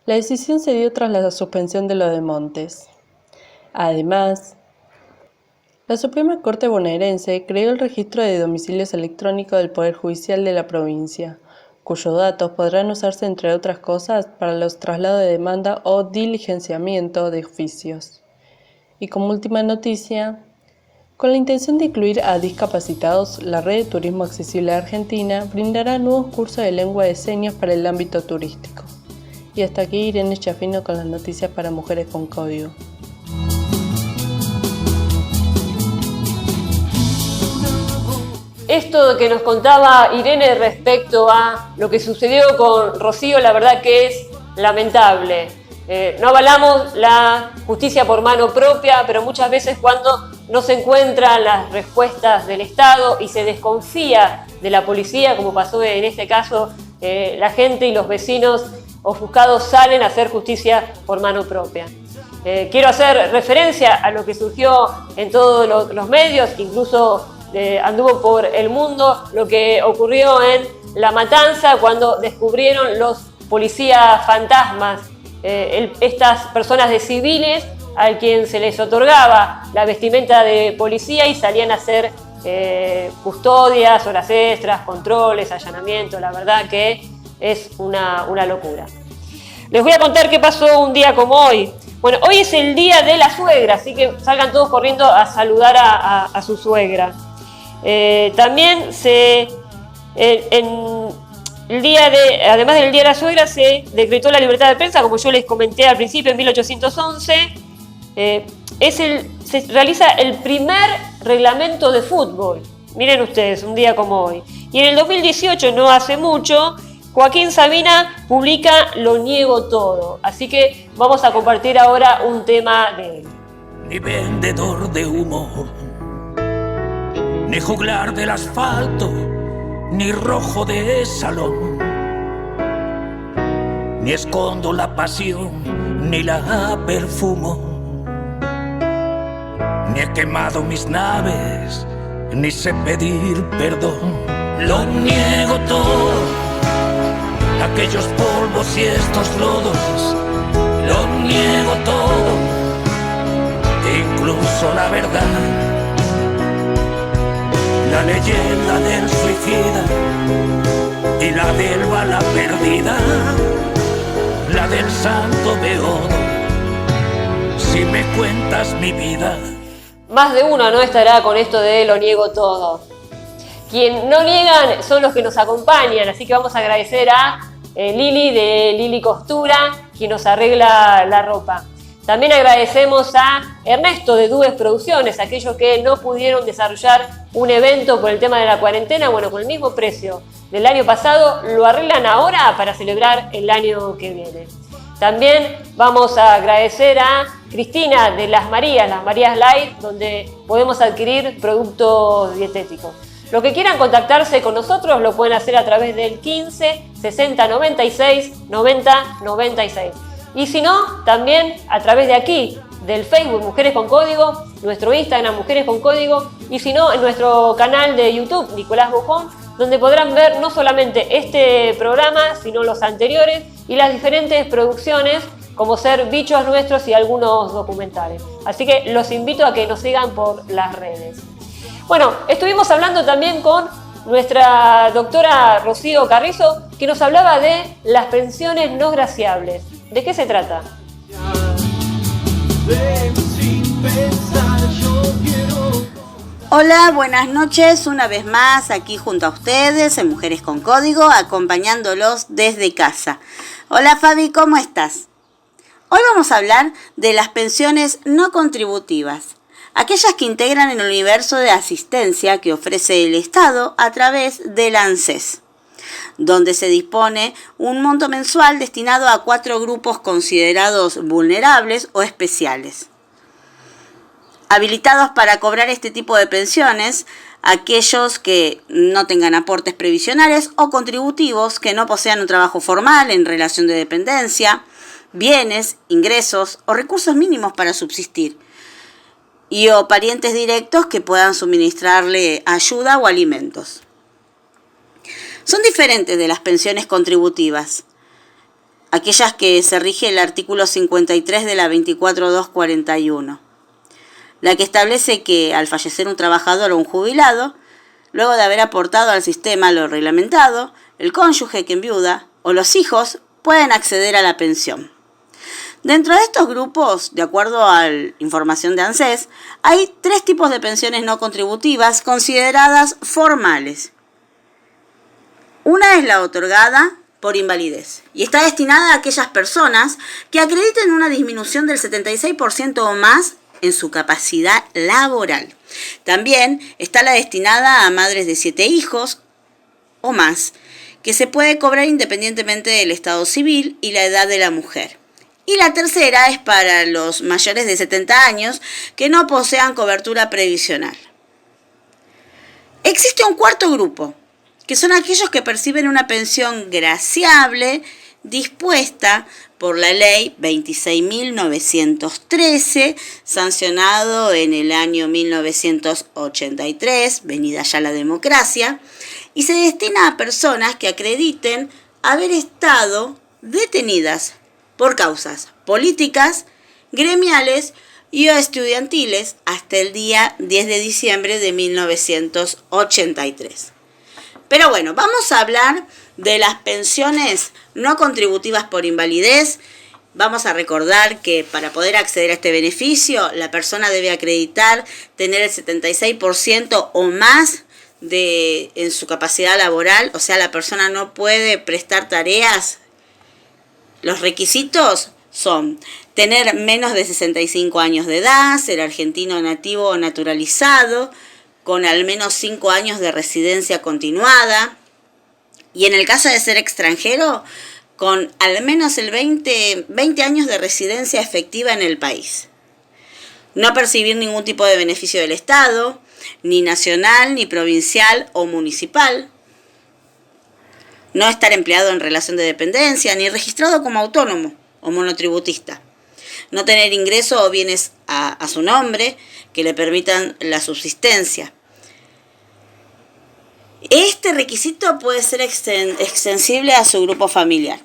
La decisión se dio tras la suspensión de lo de Montes. Además, la Suprema Corte bonaerense creó el registro de domicilios electrónicos del Poder Judicial de la provincia, cuyos datos podrán usarse, entre otras cosas, para los traslados de demanda o diligenciamiento de oficios. Y como última noticia, con la intención de incluir a discapacitados, la Red de Turismo Accesible de Argentina brindará nuevos cursos de lengua de señas para el ámbito turístico. Y hasta aquí Irene Chafino con las noticias para Mujeres con Código. Esto que nos contaba Irene respecto a lo que sucedió con Rocío, la verdad que es lamentable. No avalamos la justicia por mano propia, pero muchas veces cuando no se encuentran las respuestas del Estado y se desconfía de la policía, como pasó en este caso, la gente y los vecinos ofuscados salen a hacer justicia por mano propia. Quiero hacer referencia a lo que surgió en todos los medios, incluso anduvo por el mundo, lo que ocurrió en La Matanza cuando descubrieron los policías fantasmas, estas personas de civiles a quien se les otorgaba la vestimenta de policía y salían a hacer custodias, horas extras, controles, allanamientos. La verdad que es una locura. Les voy a contar qué pasó un día como hoy. Bueno, hoy es el día de la suegra, así que salgan todos corriendo a saludar a su suegra. También además del Día de la Suegra, se decretó la libertad de prensa, como yo les comenté al principio, en 1811. Se realiza el primer reglamento de fútbol. Miren ustedes, un día como hoy. Y en el 2018, no hace mucho, Joaquín Sabina publica Lo niego todo. Así que vamos a compartir ahora un tema de él. Ni vendedor de humo, ni juglar del asfalto, ni rojo de salón, ni escondo la pasión, ni la perfumo, ni he quemado mis naves, ni sé pedir perdón. Lo niego todo, aquellos polvos y estos lodos, lo niego todo, incluso la verdad. La leyenda del suicida y la del bala perdida, la del santo beodo, si me cuentas mi vida. Más de uno no estará con esto de lo niego todo. Quien no niegan son los que nos acompañan, así que vamos a agradecer a Lili de Lili Costura, quien nos arregla la ropa. También agradecemos a Ernesto de Dubes Producciones, aquellos que no pudieron desarrollar un evento por el tema de la cuarentena. Bueno, con el mismo precio del año pasado, lo arreglan ahora para celebrar el año que viene. También vamos a agradecer a Cristina de Las Marías Light, donde podemos adquirir productos dietéticos. Los que quieran contactarse con nosotros lo pueden hacer a través del 15 60 96 90 96. Y si no, también a través de aquí, del Facebook Mujeres con Código, nuestro Instagram Mujeres con Código, y si no, en nuestro canal de YouTube Nicolás Bujón, donde podrán ver no solamente este programa, sino los anteriores y las diferentes producciones, como ser Bichos Nuestros y algunos documentales. Así que los invito a que nos sigan por las redes. Bueno, estuvimos hablando también con nuestra doctora Rocío Carrizo, que nos hablaba de las pensiones no graciables. ¿De qué se trata? Hola, buenas noches, una vez más aquí junto a ustedes en Mujeres con Código, acompañándolos desde casa. Hola Fabi, ¿cómo estás? Hoy vamos a hablar de las pensiones no contributivas, aquellas que integran el universo de asistencia que ofrece el Estado a través del ANSES, donde se dispone un monto mensual destinado a 4 grupos considerados vulnerables o especiales. Habilitados para cobrar este tipo de pensiones, aquellos que no tengan aportes previsionales o contributivos, que no posean un trabajo formal en relación de dependencia, bienes, ingresos o recursos mínimos para subsistir, y o parientes directos que puedan suministrarle ayuda o alimentos. Son diferentes de las pensiones contributivas, aquellas que se rige el artículo 53 de la 24241, la que establece que al fallecer un trabajador o un jubilado, luego de haber aportado al sistema lo reglamentado, el cónyuge que enviuda o los hijos pueden acceder a la pensión. Dentro de estos grupos, de acuerdo a la información de ANSES, hay 3 tipos de pensiones no contributivas consideradas formales. Una es la otorgada por invalidez y está destinada a aquellas personas que acrediten una disminución del 76% o más en su capacidad laboral. También está la destinada a madres de 7 hijos o más, que se puede cobrar independientemente del estado civil y la edad de la mujer. Y la tercera es para los mayores de 70 años que no posean cobertura previsional. Existe un cuarto grupo, que son aquellos que perciben una pensión graciable dispuesta por la ley 26.913, sancionado en el año 1983, venida ya la democracia, y se destina a personas que acrediten haber estado detenidas por causas políticas, gremiales y o estudiantiles hasta el día 10 de diciembre de 1983. Pero bueno, vamos a hablar de las pensiones no contributivas por invalidez. Vamos a recordar que para poder acceder a este beneficio, la persona debe acreditar tener el 76% o más en su capacidad laboral, o sea, la persona no puede prestar tareas. Los requisitos son tener menos de 65 años de edad, ser argentino nativo o naturalizado, con al menos 5 años de residencia continuada, y en el caso de ser extranjero, con al menos el 20 años de residencia efectiva en el país. No percibir ningún tipo de beneficio del Estado, ni nacional, ni provincial o municipal. No estar empleado en relación de dependencia, ni registrado como autónomo o monotributista. No tener ingresos o bienes a su nombre que le permitan la subsistencia. Este requisito puede ser extensible a su grupo familiar.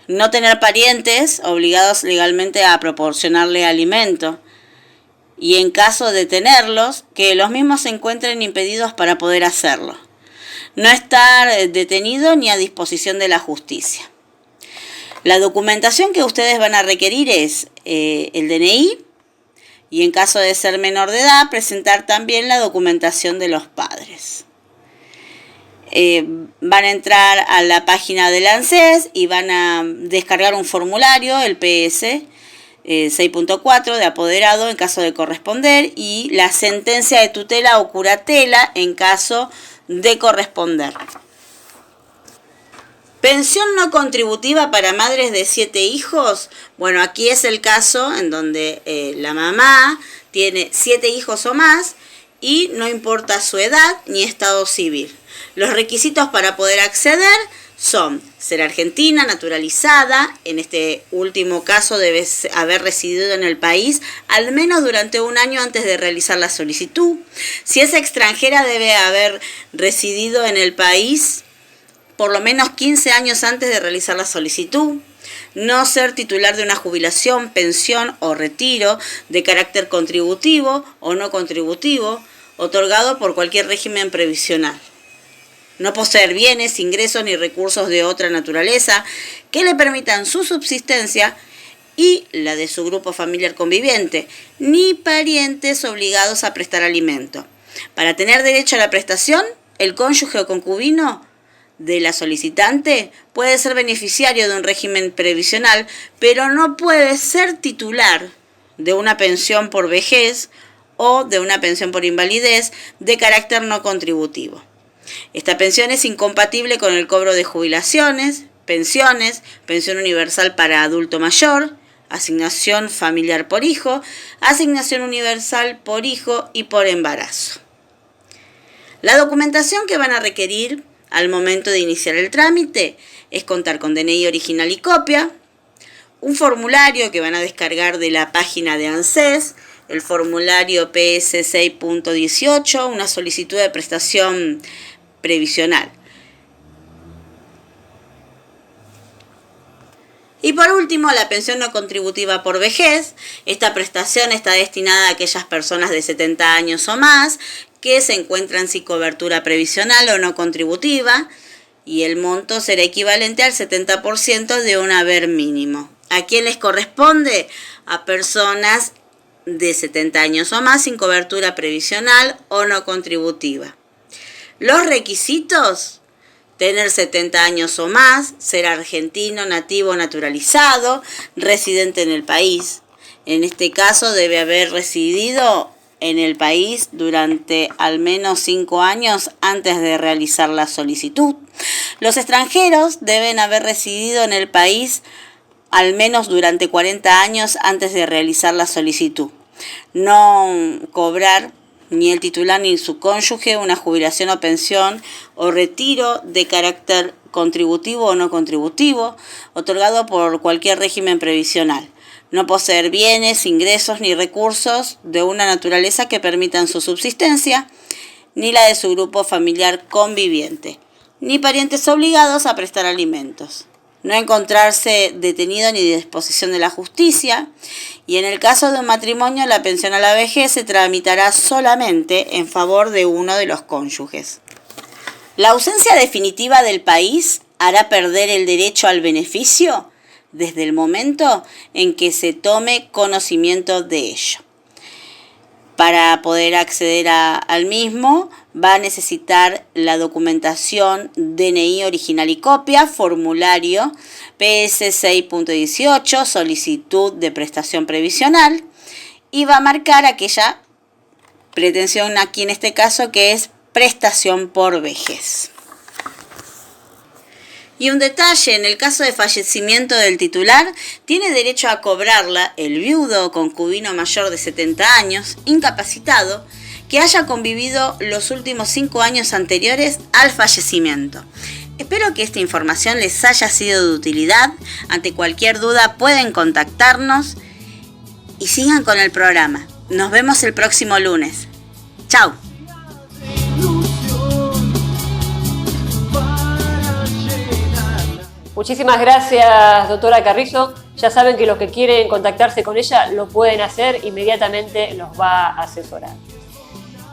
No tener parientes obligados legalmente a proporcionarle alimento. Y en caso de tenerlos, que los mismos se encuentren impedidos para poder hacerlo. No estar detenido ni a disposición de la justicia. La documentación que ustedes van a requerir es el DNI y en caso de ser menor de edad, presentar también la documentación de los padres. Van a entrar a la página del ANSES y van a descargar un formulario, el PS 6.4 de apoderado en caso de corresponder y la sentencia de tutela o curatela en caso de corresponder. Pensión no contributiva para madres de 7 hijos. Bueno, aquí es el caso en donde la mamá tiene 7 hijos o más y no importa su edad ni estado civil. Los requisitos para poder acceder son ser argentina, naturalizada, en este último caso debe haber residido en el país al menos durante 1 año antes de realizar la solicitud. Si es extranjera debe haber residido en el país por lo menos 15 años antes de realizar la solicitud. No ser titular de una jubilación, pensión o retiro de carácter contributivo o no contributivo, otorgado por cualquier régimen previsional. No poseer bienes, ingresos ni recursos de otra naturaleza que le permitan su subsistencia y la de su grupo familiar conviviente, ni parientes obligados a prestar alimento. Para tener derecho a la prestación, el cónyuge o concubino de la solicitante puede ser beneficiario de un régimen previsional, pero no puede ser titular de una pensión por vejez o de una pensión por invalidez de carácter no contributivo. Esta pensión es incompatible con el cobro de jubilaciones, pensiones, pensión universal para adulto mayor, asignación familiar por hijo, asignación universal por hijo y por embarazo. La documentación que van a requerir al momento de iniciar el trámite es contar con DNI original y copia, un formulario que van a descargar de la página de ANSES, el formulario PS 6.18, una solicitud de prestación previsional. Y por último, la pensión no contributiva por vejez. Esta prestación está destinada a aquellas personas de 70 años o más que se encuentran sin cobertura previsional o no contributiva y el monto será equivalente al 70% de un haber mínimo. ¿A quién les corresponde? A personas de 70 años o más sin cobertura previsional o no contributiva. Los requisitos: tener 70 años o más, ser argentino, nativo o naturalizado, residente en el país. En este caso debe haber residido en el país durante al menos 5 años antes de realizar la solicitud. Los extranjeros deben haber residido en el país al menos durante 40 años antes de realizar la solicitud. No cobrar ni el titular ni su cónyuge una jubilación o pensión o retiro de carácter contributivo o no contributivo, otorgado por cualquier régimen previsional. No poseer bienes, ingresos ni recursos de una naturaleza que permitan su subsistencia, ni la de su grupo familiar conviviente, ni parientes obligados a prestar alimentos. No encontrarse detenido ni de disposición de la justicia, y en el caso de un matrimonio la pensión a la vejez se tramitará solamente en favor de uno de los cónyuges. La ausencia definitiva del país hará perder el derecho al beneficio desde el momento en que se tome conocimiento de ello. Para poder acceder al mismo, va a necesitar la documentación DNI original y copia, formulario PS 6.18, solicitud de prestación previsional, y va a marcar aquella pretensión aquí en este caso que es prestación por vejez. Y un detalle: en el caso de fallecimiento del titular, tiene derecho a cobrarla el viudo o concubino mayor de 70 años, incapacitado, que haya convivido los últimos 5 años anteriores al fallecimiento. Espero que esta información les haya sido de utilidad. Ante cualquier duda pueden contactarnos y sigan con el programa. Nos vemos el próximo lunes. ¡Chao! Muchísimas gracias, doctora Carrizo. Ya saben que los que quieren contactarse con ella lo pueden hacer, inmediatamente los va a asesorar.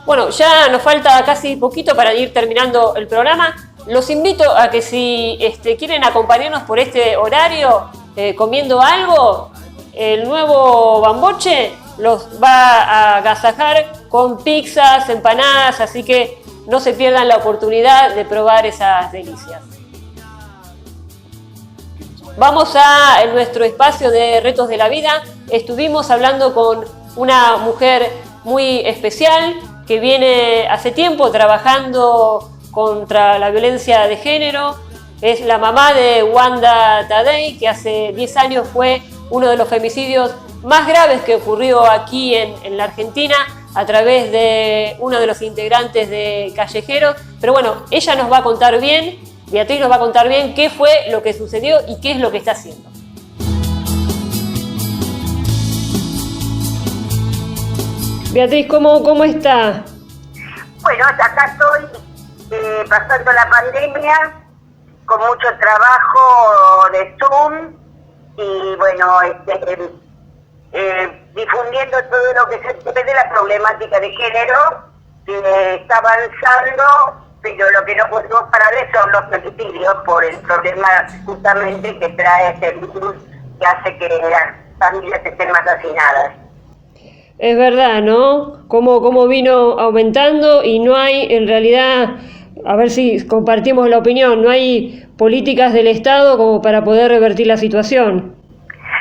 Bueno, ya nos falta casi poquito para ir terminando el programa. Los invito a que si quieren acompañarnos por este horario comiendo algo, el nuevo Bamboche los va a agasajar con pizzas, empanadas, así que no se pierdan la oportunidad de probar esas delicias. Vamos a nuestro espacio de retos de la vida. Estuvimos hablando con una mujer muy especial que viene hace tiempo trabajando contra la violencia de género. Es la mamá de Wanda Tadei, que hace 10 años fue uno de los femicidios más graves que ocurrió aquí en la Argentina a través de uno de los integrantes de Callejeros. Pero bueno, ella nos va a contar bien, Beatriz nos va a contar bien qué fue lo que sucedió y qué es lo que está haciendo. Beatriz, ¿cómo está? Bueno, acá estoy pasando la pandemia con mucho trabajo de Zoom y bueno, difundiendo todo lo que se puede de la problemática de género que está avanzando, pero lo que no podemos parar son los femicidios por el problema justamente que trae este virus que hace que las familias estén más hacinadas. Es verdad, ¿no? Cómo vino aumentando y no hay, en realidad, a ver si compartimos la opinión, no hay políticas del Estado como para poder revertir la situación.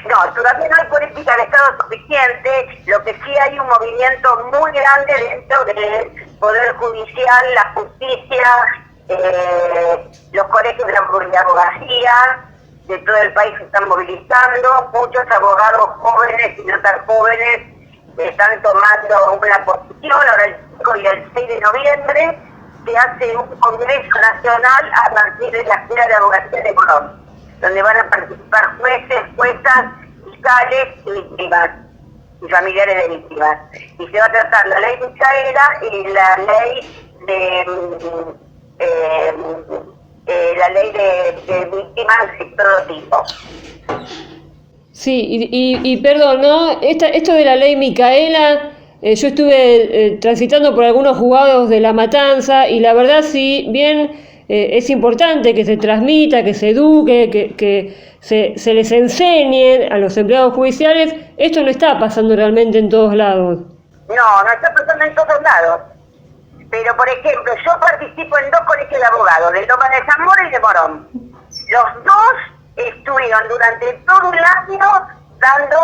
No, todavía no hay política de Estado suficiente, lo que sí hay un movimiento muy grande dentro del Poder Judicial, la justicia, los colegios de abogacía de todo el país se están movilizando, muchos abogados jóvenes y no tan jóvenes están tomando una posición. Ahora el 5 y el 6 de noviembre se hace un congreso nacional a partir de la Escuela de Abogacía de Colón, donde van a participar jueces, juezas, fiscales y víctimas y familiares de víctimas. Y se va a tratar la ley Micaela y la ley de víctimas de todo tipo. Sí, y perdón, ¿no? Esto de la ley Micaela, yo estuve transitando por algunos juzgados de La Matanza y la verdad, si bien es importante que se transmita, que se eduque, que se les enseñe a los empleados judiciales. Esto no está pasando realmente en todos lados. No está pasando en todos lados. Pero, por ejemplo, yo participo en 2 colegios de abogados, de Loma de Zamora y de Morón. Los 2 estuvieron durante todo el año dando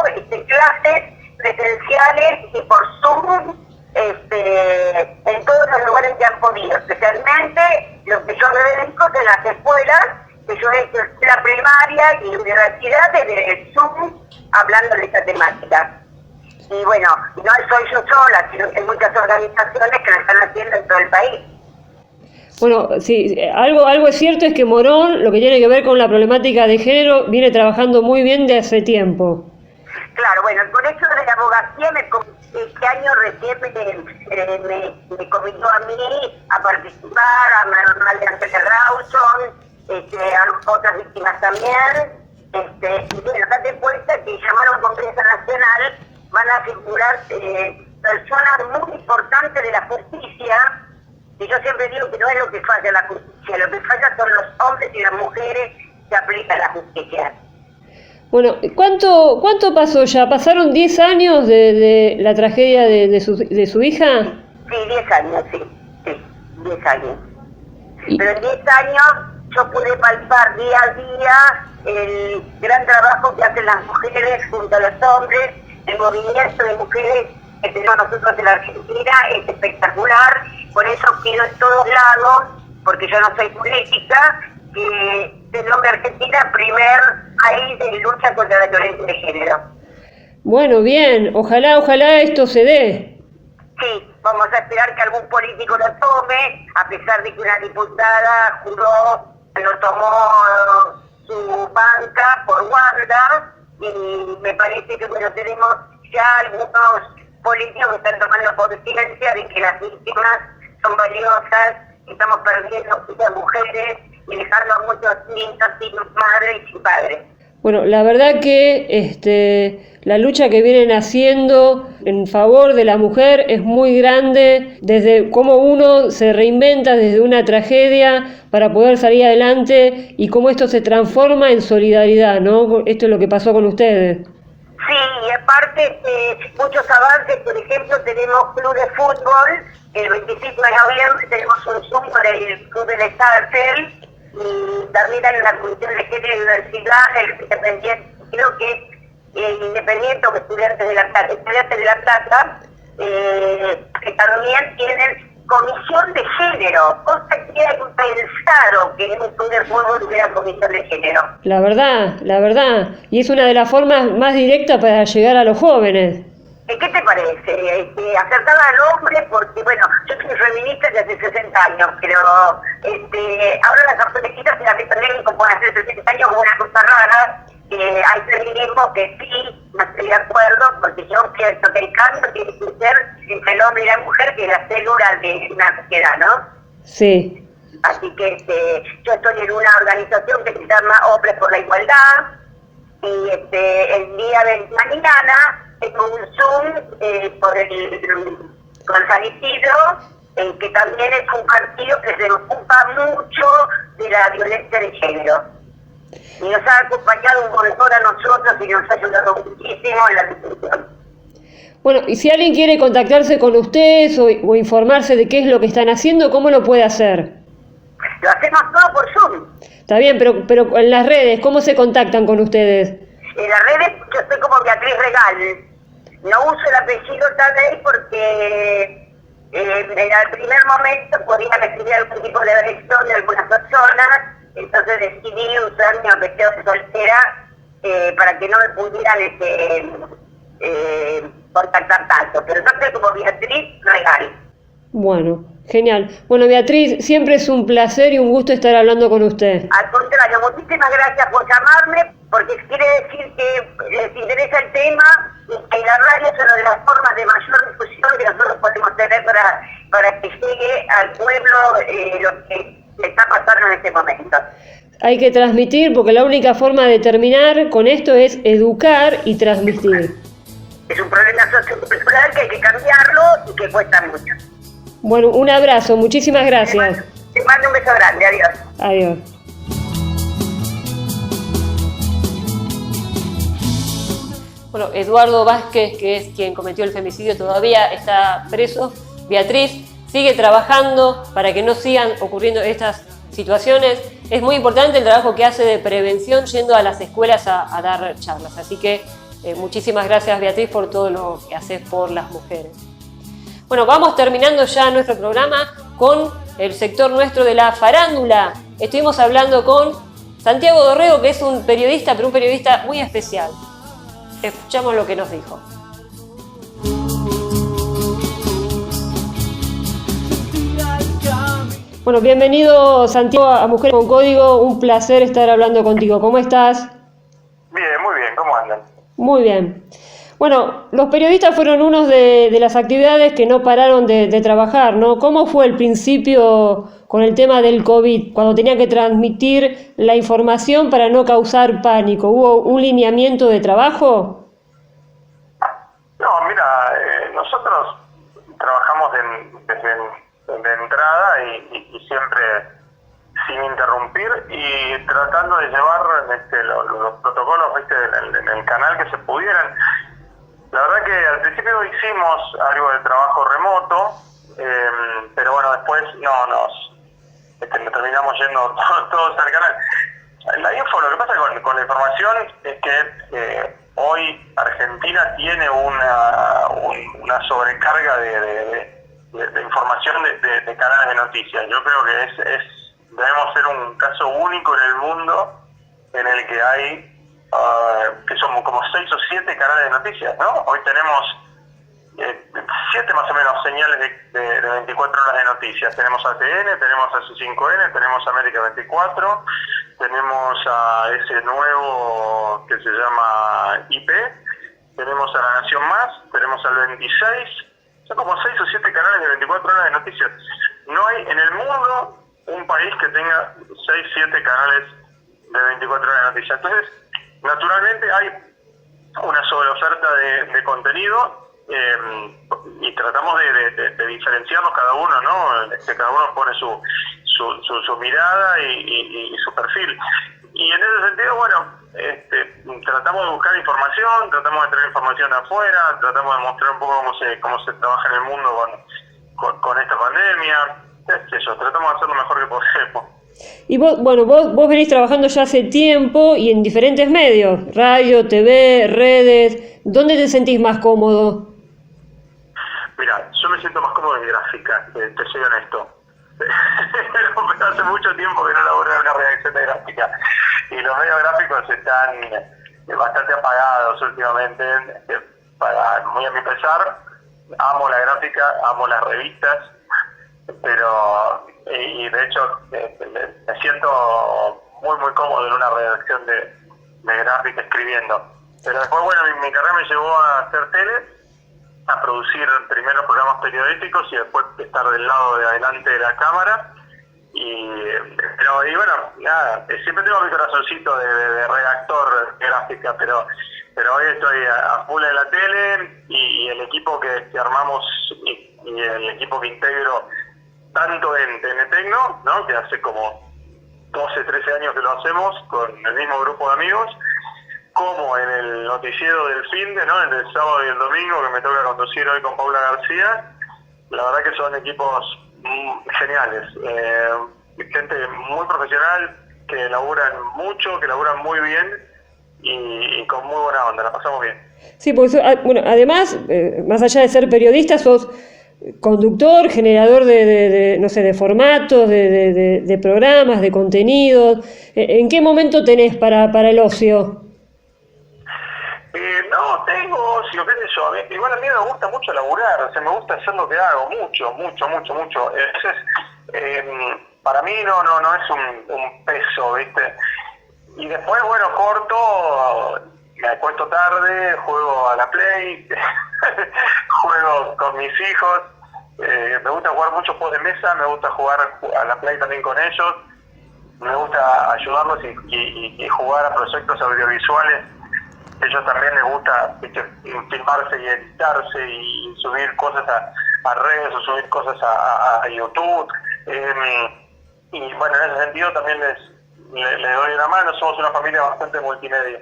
clases presenciales y por Zoom en todos los lugares que han podido, especialmente lo que yo me dedico de las escuelas, que yo he hecho la primaria y universidad desde el Zoom hablando de esta temática. Y bueno, no soy yo sola, sino que hay muchas organizaciones que lo están haciendo en todo el país. Bueno, sí, algo es cierto, es que Morón, lo que tiene que ver con la problemática de género, viene trabajando muy bien de hace tiempo. Claro, bueno, el Colegio de la Abogacía este año recién me convidó a mí a participar, a Manuel de Ángeles Rawson, a otras víctimas también. Y bueno, date cuenta que llamaron Congreso Nacional, van a figurar personas muy importantes de la justicia. Y yo siempre digo que no es lo que falla la justicia, lo que falla son los hombres y las mujeres que aplican la justicia. Bueno, ¿cuánto pasó ya? ¿Pasaron 10 años de la tragedia de su hija? Sí, 10 años, sí, 10 años. Pero en 10 años yo pude palpar día a día el gran trabajo que hacen las mujeres junto a los hombres. El movimiento de mujeres que tenemos nosotros en la Argentina es espectacular, por eso quiero en todos lados, porque yo no soy política, que se nombre Argentina primer país de lucha contra la violencia de género. Bueno, bien, ojalá esto se dé. Sí, vamos a esperar que algún político lo tome, a pesar de que una diputada juró, lo tomó su banca por Wanda, y me parece que bueno, tenemos ya algunos políticos que están tomando conciencia de que las víctimas son valiosas, que estamos perdiendo muchas mujeres y dejando a muchos niños sin madre y sin padre. Bueno, la verdad que la lucha que vienen haciendo en favor de la mujer es muy grande, desde cómo uno se reinventa desde una tragedia para poder salir adelante y cómo esto se transforma en solidaridad, ¿no? Esto es lo que pasó con ustedes. Sí, y aparte muchos avances, por ejemplo, tenemos club de fútbol, el 25 de noviembre tenemos un Zoom con el club de Starfield, y también hay una comisión de género y diversidad, el independiente, creo que independiente o estudiantes de La Plata, que también tienen comisión de género, cosa que era impensado que en un club de fútbol hubiera comisión de género. La verdad, y es una de las formas más directas para llegar a los jóvenes. ¿Qué te parece? Acertada al hombre, porque bueno, yo soy feminista desde hace 60 años, pero ahora las absolutistas se las ven como hace 60 años como una cosa rara. Hay feminismo que sí, no estoy de acuerdo, porque yo pienso que el cambio tiene que ser entre el hombre y la mujer, que es la célula de una sociedad, ¿no? Sí. Así que yo estoy en una organización que se llama Hombres por la Igualdad, y el día de mañana tengo un Zoom con San Isidro, que también es un partido que se ocupa mucho de la violencia de género. Y nos ha acompañado un montón a nosotros y nos ha ayudado muchísimo en la discusión. Bueno, y si alguien quiere contactarse con ustedes o informarse de qué es lo que están haciendo, ¿cómo lo puede hacer? Lo hacemos todo por Zoom. Está bien, pero en las redes, ¿cómo se contactan con ustedes? En las redes yo estoy como Beatriz Regal. No uso el apellido Tadei porque en el primer momento podía recibir algún tipo de agresión de algunas personas, entonces decidí usar mi apellido de soltera para que no me pudieran contactar tanto. Pero yo estoy como Beatriz Regal. Bueno, genial. Bueno, Beatriz, siempre es un placer y un gusto estar hablando con usted. Al contrario, muchísimas gracias por llamarme, porque quiere decir que les interesa el tema y que la radio es una de las formas de mayor difusión que nosotros podemos tener para que llegue al pueblo lo que está pasando en este momento. Hay que transmitir, porque la única forma de terminar con esto es educar y transmitir. Es un problema sociocultural que hay que cambiarlo y que cuesta mucho. Bueno, un abrazo, muchísimas gracias. Te mando un beso grande, adiós. Adiós. Bueno, Eduardo Vázquez, que es quien cometió el femicidio, todavía está preso. Beatriz sigue trabajando para que no sigan ocurriendo estas situaciones. Es muy importante el trabajo que hace de prevención yendo a las escuelas a dar charlas. Así que muchísimas gracias, Beatriz, por todo lo que haces por las mujeres. Bueno, vamos terminando ya nuestro programa con el sector nuestro de la farándula. Estuvimos hablando con Santiago Dorrego, que es un periodista, pero un periodista muy especial. Escuchamos lo que nos dijo. Bueno, bienvenido, Santiago, a Mujeres con Código. Un placer estar hablando contigo. ¿Cómo estás? Bien, muy bien. ¿Cómo andan? Muy bien. Bueno, los periodistas fueron unos de las actividades que no pararon de trabajar, ¿no? ¿Cómo fue el principio con el tema del COVID, cuando tenían que transmitir la información para no causar pánico? ¿Hubo un lineamiento de trabajo? No, mira, nosotros trabajamos de entrada y siempre sin interrumpir y tratando de llevar los protocolos, ¿viste? en el canal que se pudieran. La verdad que al principio hicimos algo de trabajo remoto, pero bueno, después nos terminamos yendo todos al canal. La info, lo que pasa con la información es que hoy Argentina tiene una sobrecarga de información de canales de noticias. Yo creo que debemos ser un caso único en el mundo en el que hay que son como 6 o 7 canales de noticias, ¿no? Hoy tenemos 7 más o menos señales de 24 horas de noticias. Tenemos ATN, tenemos AC5N, tenemos América 24, tenemos a ese nuevo que se llama IP, tenemos a La Nación Más, tenemos al 26, son como 6 o 7 canales de 24 horas de noticias. No hay en el mundo un país que tenga 6 o 7 canales de 24 horas de noticias. Entonces, naturalmente hay una sobreoferta de contenido y tratamos de diferenciarnos cada uno, ¿no? Cada uno pone su mirada y su perfil. Y en ese sentido, bueno, tratamos de buscar información, tratamos de traer información de afuera, tratamos de mostrar un poco cómo se trabaja en el mundo con esta pandemia. Tratamos de hacer lo mejor que podemos. Y vos venís trabajando ya hace tiempo y en diferentes medios, radio, TV, redes. ¿Dónde te sentís más cómodo? Mira, yo me siento más cómodo en gráfica, te soy honesto. Hace mucho tiempo que no laburo en una redacción de gráfica y los medios gráficos están bastante apagados últimamente. Muy a mi pesar, amo la gráfica, amo las revistas, pero y de hecho me siento muy cómodo en una redacción de gráfica escribiendo. Pero después, bueno, mi carrera me llevó a hacer tele, a producir primero programas periodísticos y después estar del lado de adelante de la cámara. Y bueno, nada, siempre tengo mi corazoncito de redactor de gráfica, pero hoy estoy a full en la tele y el equipo que armamos y el equipo que integro tanto en TNTecno, ¿no? Que hace como 12, 13 años que lo hacemos con el mismo grupo de amigos, como en el noticiero del finde, ¿no? En el sábado y el domingo que me toca conducir hoy con Paula García. La verdad que son equipos geniales, gente muy profesional, que laburan mucho, que laburan muy bien y con muy buena onda, la pasamos bien. Sí, porque bueno, además, más allá de ser periodista, sos conductor, generador de formatos, de programas, de contenidos. ¿En qué momento tenés para el ocio? No tengo ocio, qué sé yo. Igual a mí me gusta mucho laburar, o sea, me gusta hacer lo que hago, mucho. Entonces, para mí no es un peso, ¿viste? Y después, bueno, corto, me acuesto tarde, juego a la Play, juego con mis hijos, me gusta jugar muchos juegos de mesa, me gusta jugar a la Play también con ellos, me gusta ayudarlos y jugar a proyectos audiovisuales. Ellos también les gusta, ¿viste?, filmarse y editarse y subir cosas a redes o subir cosas a YouTube. Y bueno, en ese sentido también les doy una mano, somos una familia bastante multimedia.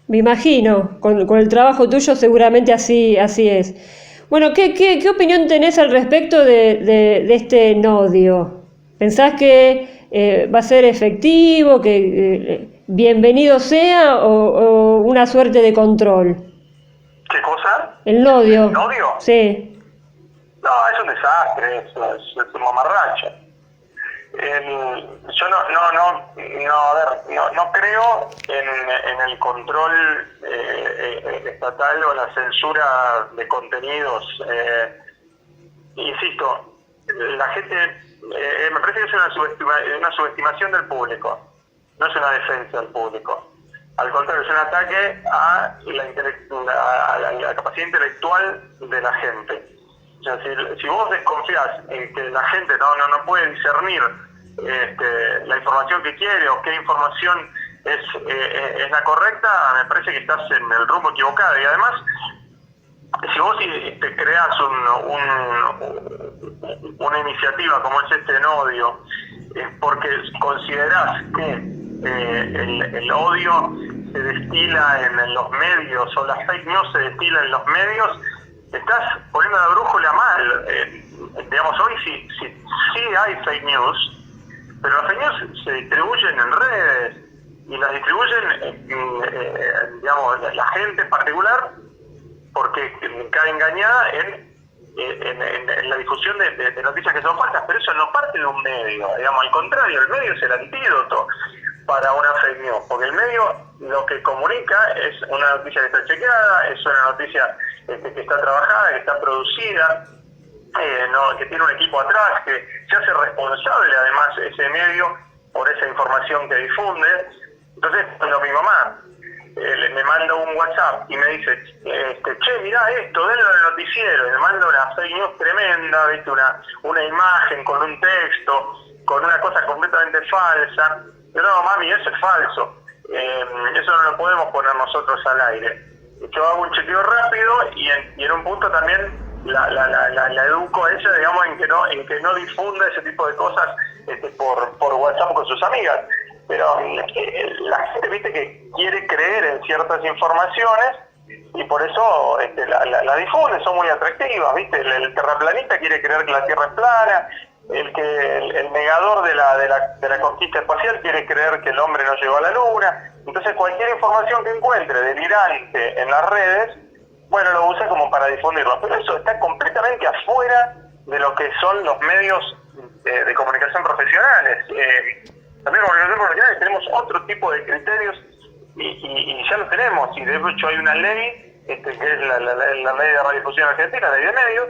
Me imagino, con el trabajo tuyo seguramente así es. Bueno, ¿qué opinión tenés al respecto de este nodio? ¿Pensás que va a ser efectivo, que bienvenido sea o una suerte de control? ¿Qué cosa? ¿El nodio? ¿El nodio? Sí. No, es un desastre, es un mamarracho. Yo no creo en el control estatal o la censura de contenidos. Insisto, la gente, me parece que es una subestimación del público, no es una defensa del público. Al contrario, es un ataque a la capacidad intelectual de la gente. O sea, si vos desconfías en que la gente no puede discernir la información que quiere o qué información es la correcta, me parece que estás en el rumbo equivocado. Y además, si vos te creas una iniciativa como es este nodio, es porque considerás que el odio se destila en los medios o las fake news se destilan en los medios, estás poniendo la brújula mal. Digamos, hoy sí hay fake news, pero las fake news se distribuyen en redes y las distribuyen, digamos, la gente en particular, porque cae engañada en la difusión de noticias que son falsas, pero eso no parte de un medio, digamos, al contrario, el medio es el antídoto para una fake news, porque el medio lo que comunica es una noticia que está chequeada, es una noticia que está trabajada, que está producida, que tiene un equipo atrás, que se hace responsable además ese medio por esa información que difunde. Entonces, cuando mi mamá me manda un WhatsApp y me dice, che, mirá esto, denlo en el noticiero, y me manda una fake news tremenda, ¿viste? Una imagen con un texto, con una cosa completamente falsa. Yo, no, mami, eso es falso. Eso no lo podemos poner nosotros al aire. Yo hago un chequeo rápido y en un punto también la educo a ella, digamos, en que no difunda ese tipo de cosas por WhatsApp con sus amigas. Pero la gente, viste, que quiere creer en ciertas informaciones y por eso la difunde, son muy atractivas, viste. El terraplanista quiere creer que la Tierra es plana, el negador de la conquista espacial quiere creer que el hombre no llegó a la Luna. Entonces cualquier información que encuentre delirante en las redes, bueno, lo usa como para difundirlo, pero eso está completamente afuera de lo que son los medios de comunicación profesionales. También en comunicación profesional tenemos otro tipo de criterios y ya lo tenemos, y de hecho hay una ley, que es la ley de radiodifusión argentina, la ley de medios,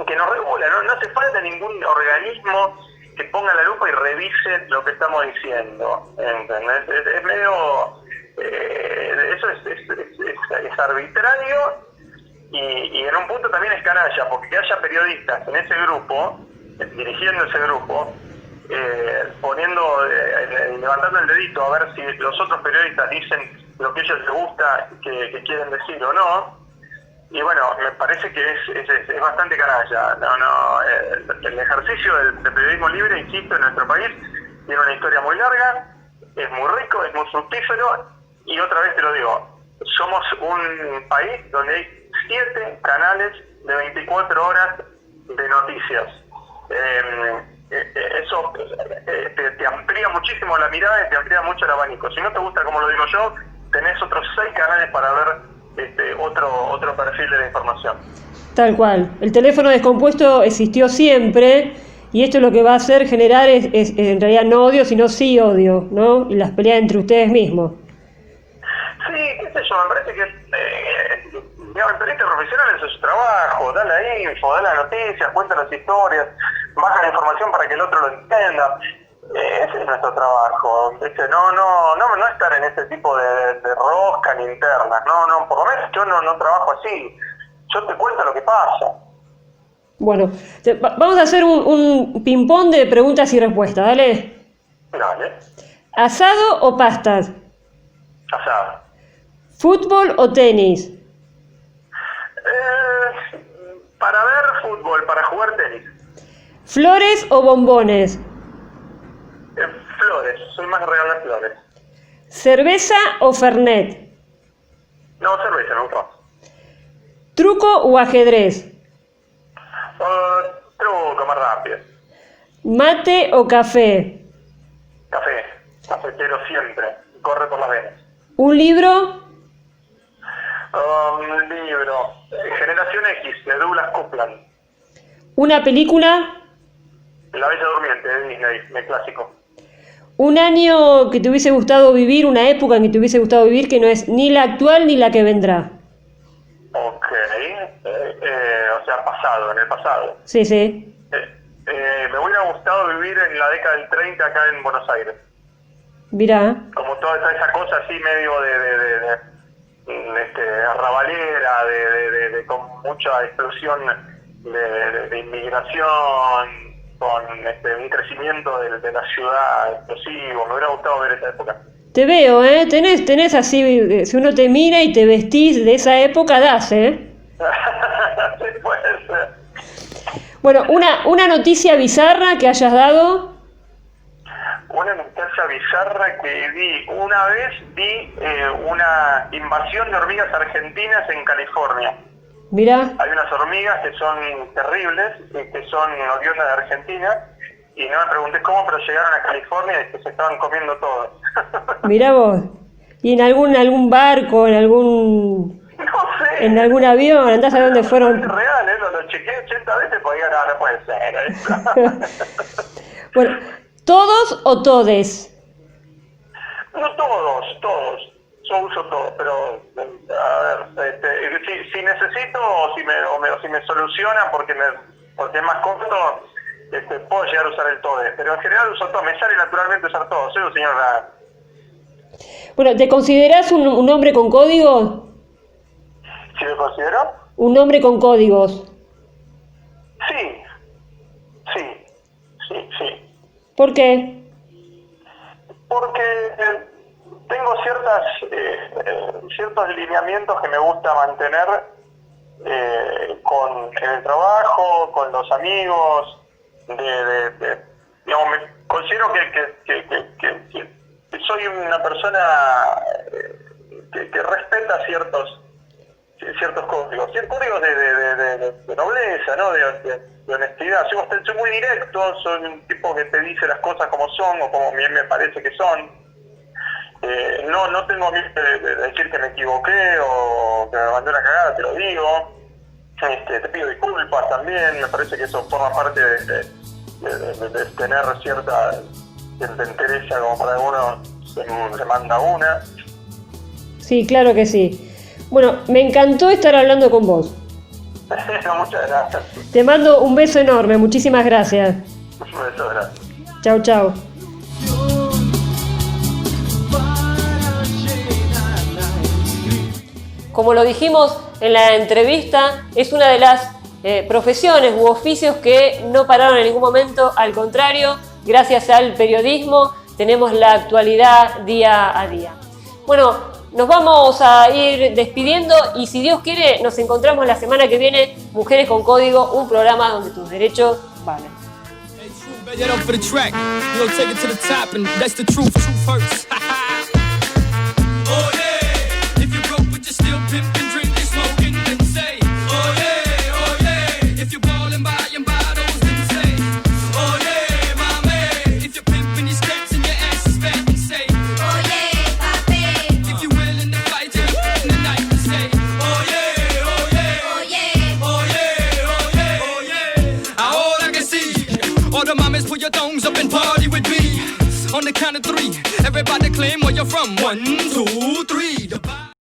que nos regula. No hace falta ningún organismo que ponga la lupa y revise lo que estamos diciendo, ¿entendés? Es medio... eso es arbitrario y en un punto también es canalla, porque que haya periodistas en ese grupo, dirigiendo ese grupo, levantando el dedito a ver si los otros periodistas dicen lo que a ellos les gusta que quieren decir o no. Y bueno, me parece que es bastante canalla. El ejercicio del periodismo libre, insisto, en nuestro país tiene una historia muy larga, es muy rico, es muy fructífero, y otra vez te lo digo, somos un país donde hay 7 canales de 24 horas de noticias. Eso te amplía muchísimo la mirada y te amplía mucho el abanico. Si no te gusta como lo digo yo, tenés otros 6 canales para ver otro perfil de la información. Tal cual. El teléfono descompuesto existió siempre y esto lo que va a hacer generar es en realidad no odio, sino sí odio, ¿no? Y las peleas entre ustedes mismos. Sí, qué sé yo, me parece que el periodista profesional es su trabajo, da la info, da las noticias, cuenta las historias, baja la información para que el otro lo entienda. Ese es nuestro trabajo, ¿viste? No estar en ese tipo de rosca ni internas, por lo menos yo no trabajo así, yo te cuento lo que pasa. Bueno, vamos a hacer un ping-pong de preguntas y respuestas, ¿dale? Dale. ¿Asado o pastas? Asado. ¿Fútbol o tenis? Para ver fútbol, para jugar tenis. ¿Flores o bombones? soy más de regalar flores. ¿Cerveza o Fernet? No, cerveza, me gusta más. ¿Truco o ajedrez? Truco, más rápido. ¿Mate o café? Café, cafetero siempre, corre por las venas. ¿Un libro? Un libro, Generación X, de Douglas Coupland. ¿Una película? La Bella Durmiente, de Disney, de clásico. ¿Un año que te hubiese gustado vivir, una época en que te hubiese gustado vivir que no es ni la actual ni la que vendrá? Ok, o sea, pasado, en el pasado. Sí, sí. Me hubiera gustado vivir en la década del 30 acá en Buenos Aires. Mirá. Como toda esa cosa así medio de arrabalera, con mucha explosión de inmigración, con un crecimiento de la ciudad explosivo. Me hubiera gustado ver esa época. Te veo, tenés así, si uno te mira y te vestís de esa época, das, Sí, puede ser. Bueno, una noticia bizarra que hayas dado. Una noticia bizarra que vi. Una vez vi una invasión de hormigas argentinas en California. Mirá. Hay unas hormigas que son terribles, que son oriundas de Argentina, y no me pregunté cómo, pero llegaron a California y que se estaban comiendo todo. Mirá vos. ¿Y en algún barco, en algún... No sé. ¿En algún avión? ¿Andás a dónde fueron? Es real, lo chequeé 80 veces, podía no puede ser. Bueno, ¿todos o todes? No todos. Yo uso todo, pero a ver, si necesito o si me solucionan porque es más corto, puedo llegar a usar el tode, pero en general uso todo, me sale naturalmente usar todo, soy un señor nada. Bueno, ¿te considerás un hombre con códigos? ¿Si me considero? Un hombre con códigos. Sí. ¿Por qué? Porque tengo ciertos lineamientos que me gusta mantener en el trabajo, con los amigos, digamos, me considero que soy una persona que respeta ciertos códigos, códigos de nobleza, ¿no? De honestidad. Soy muy directo, soy un tipo que te dice las cosas como son o como bien me parece que son. No tengo miedo de decir que me equivoqué o que me mandé una cagada, te lo digo. Te pido disculpas también, me parece que eso forma parte de tener cierta entereza, como para algunos se manda una. Sí, claro que sí. Bueno, me encantó estar hablando con vos. Muchas gracias. Te mando un beso enorme, muchísimas gracias. Un beso, gracias. Chau. Como lo dijimos en la entrevista, es una de las profesiones u oficios que no pararon en ningún momento, al contrario, gracias al periodismo tenemos la actualidad día a día. Bueno, nos vamos a ir despidiendo y si Dios quiere nos encontramos la semana que viene, Mujeres con Código, un programa donde tus derechos valen. On the count of three, everybody claim where you're from. 1, 2, 3.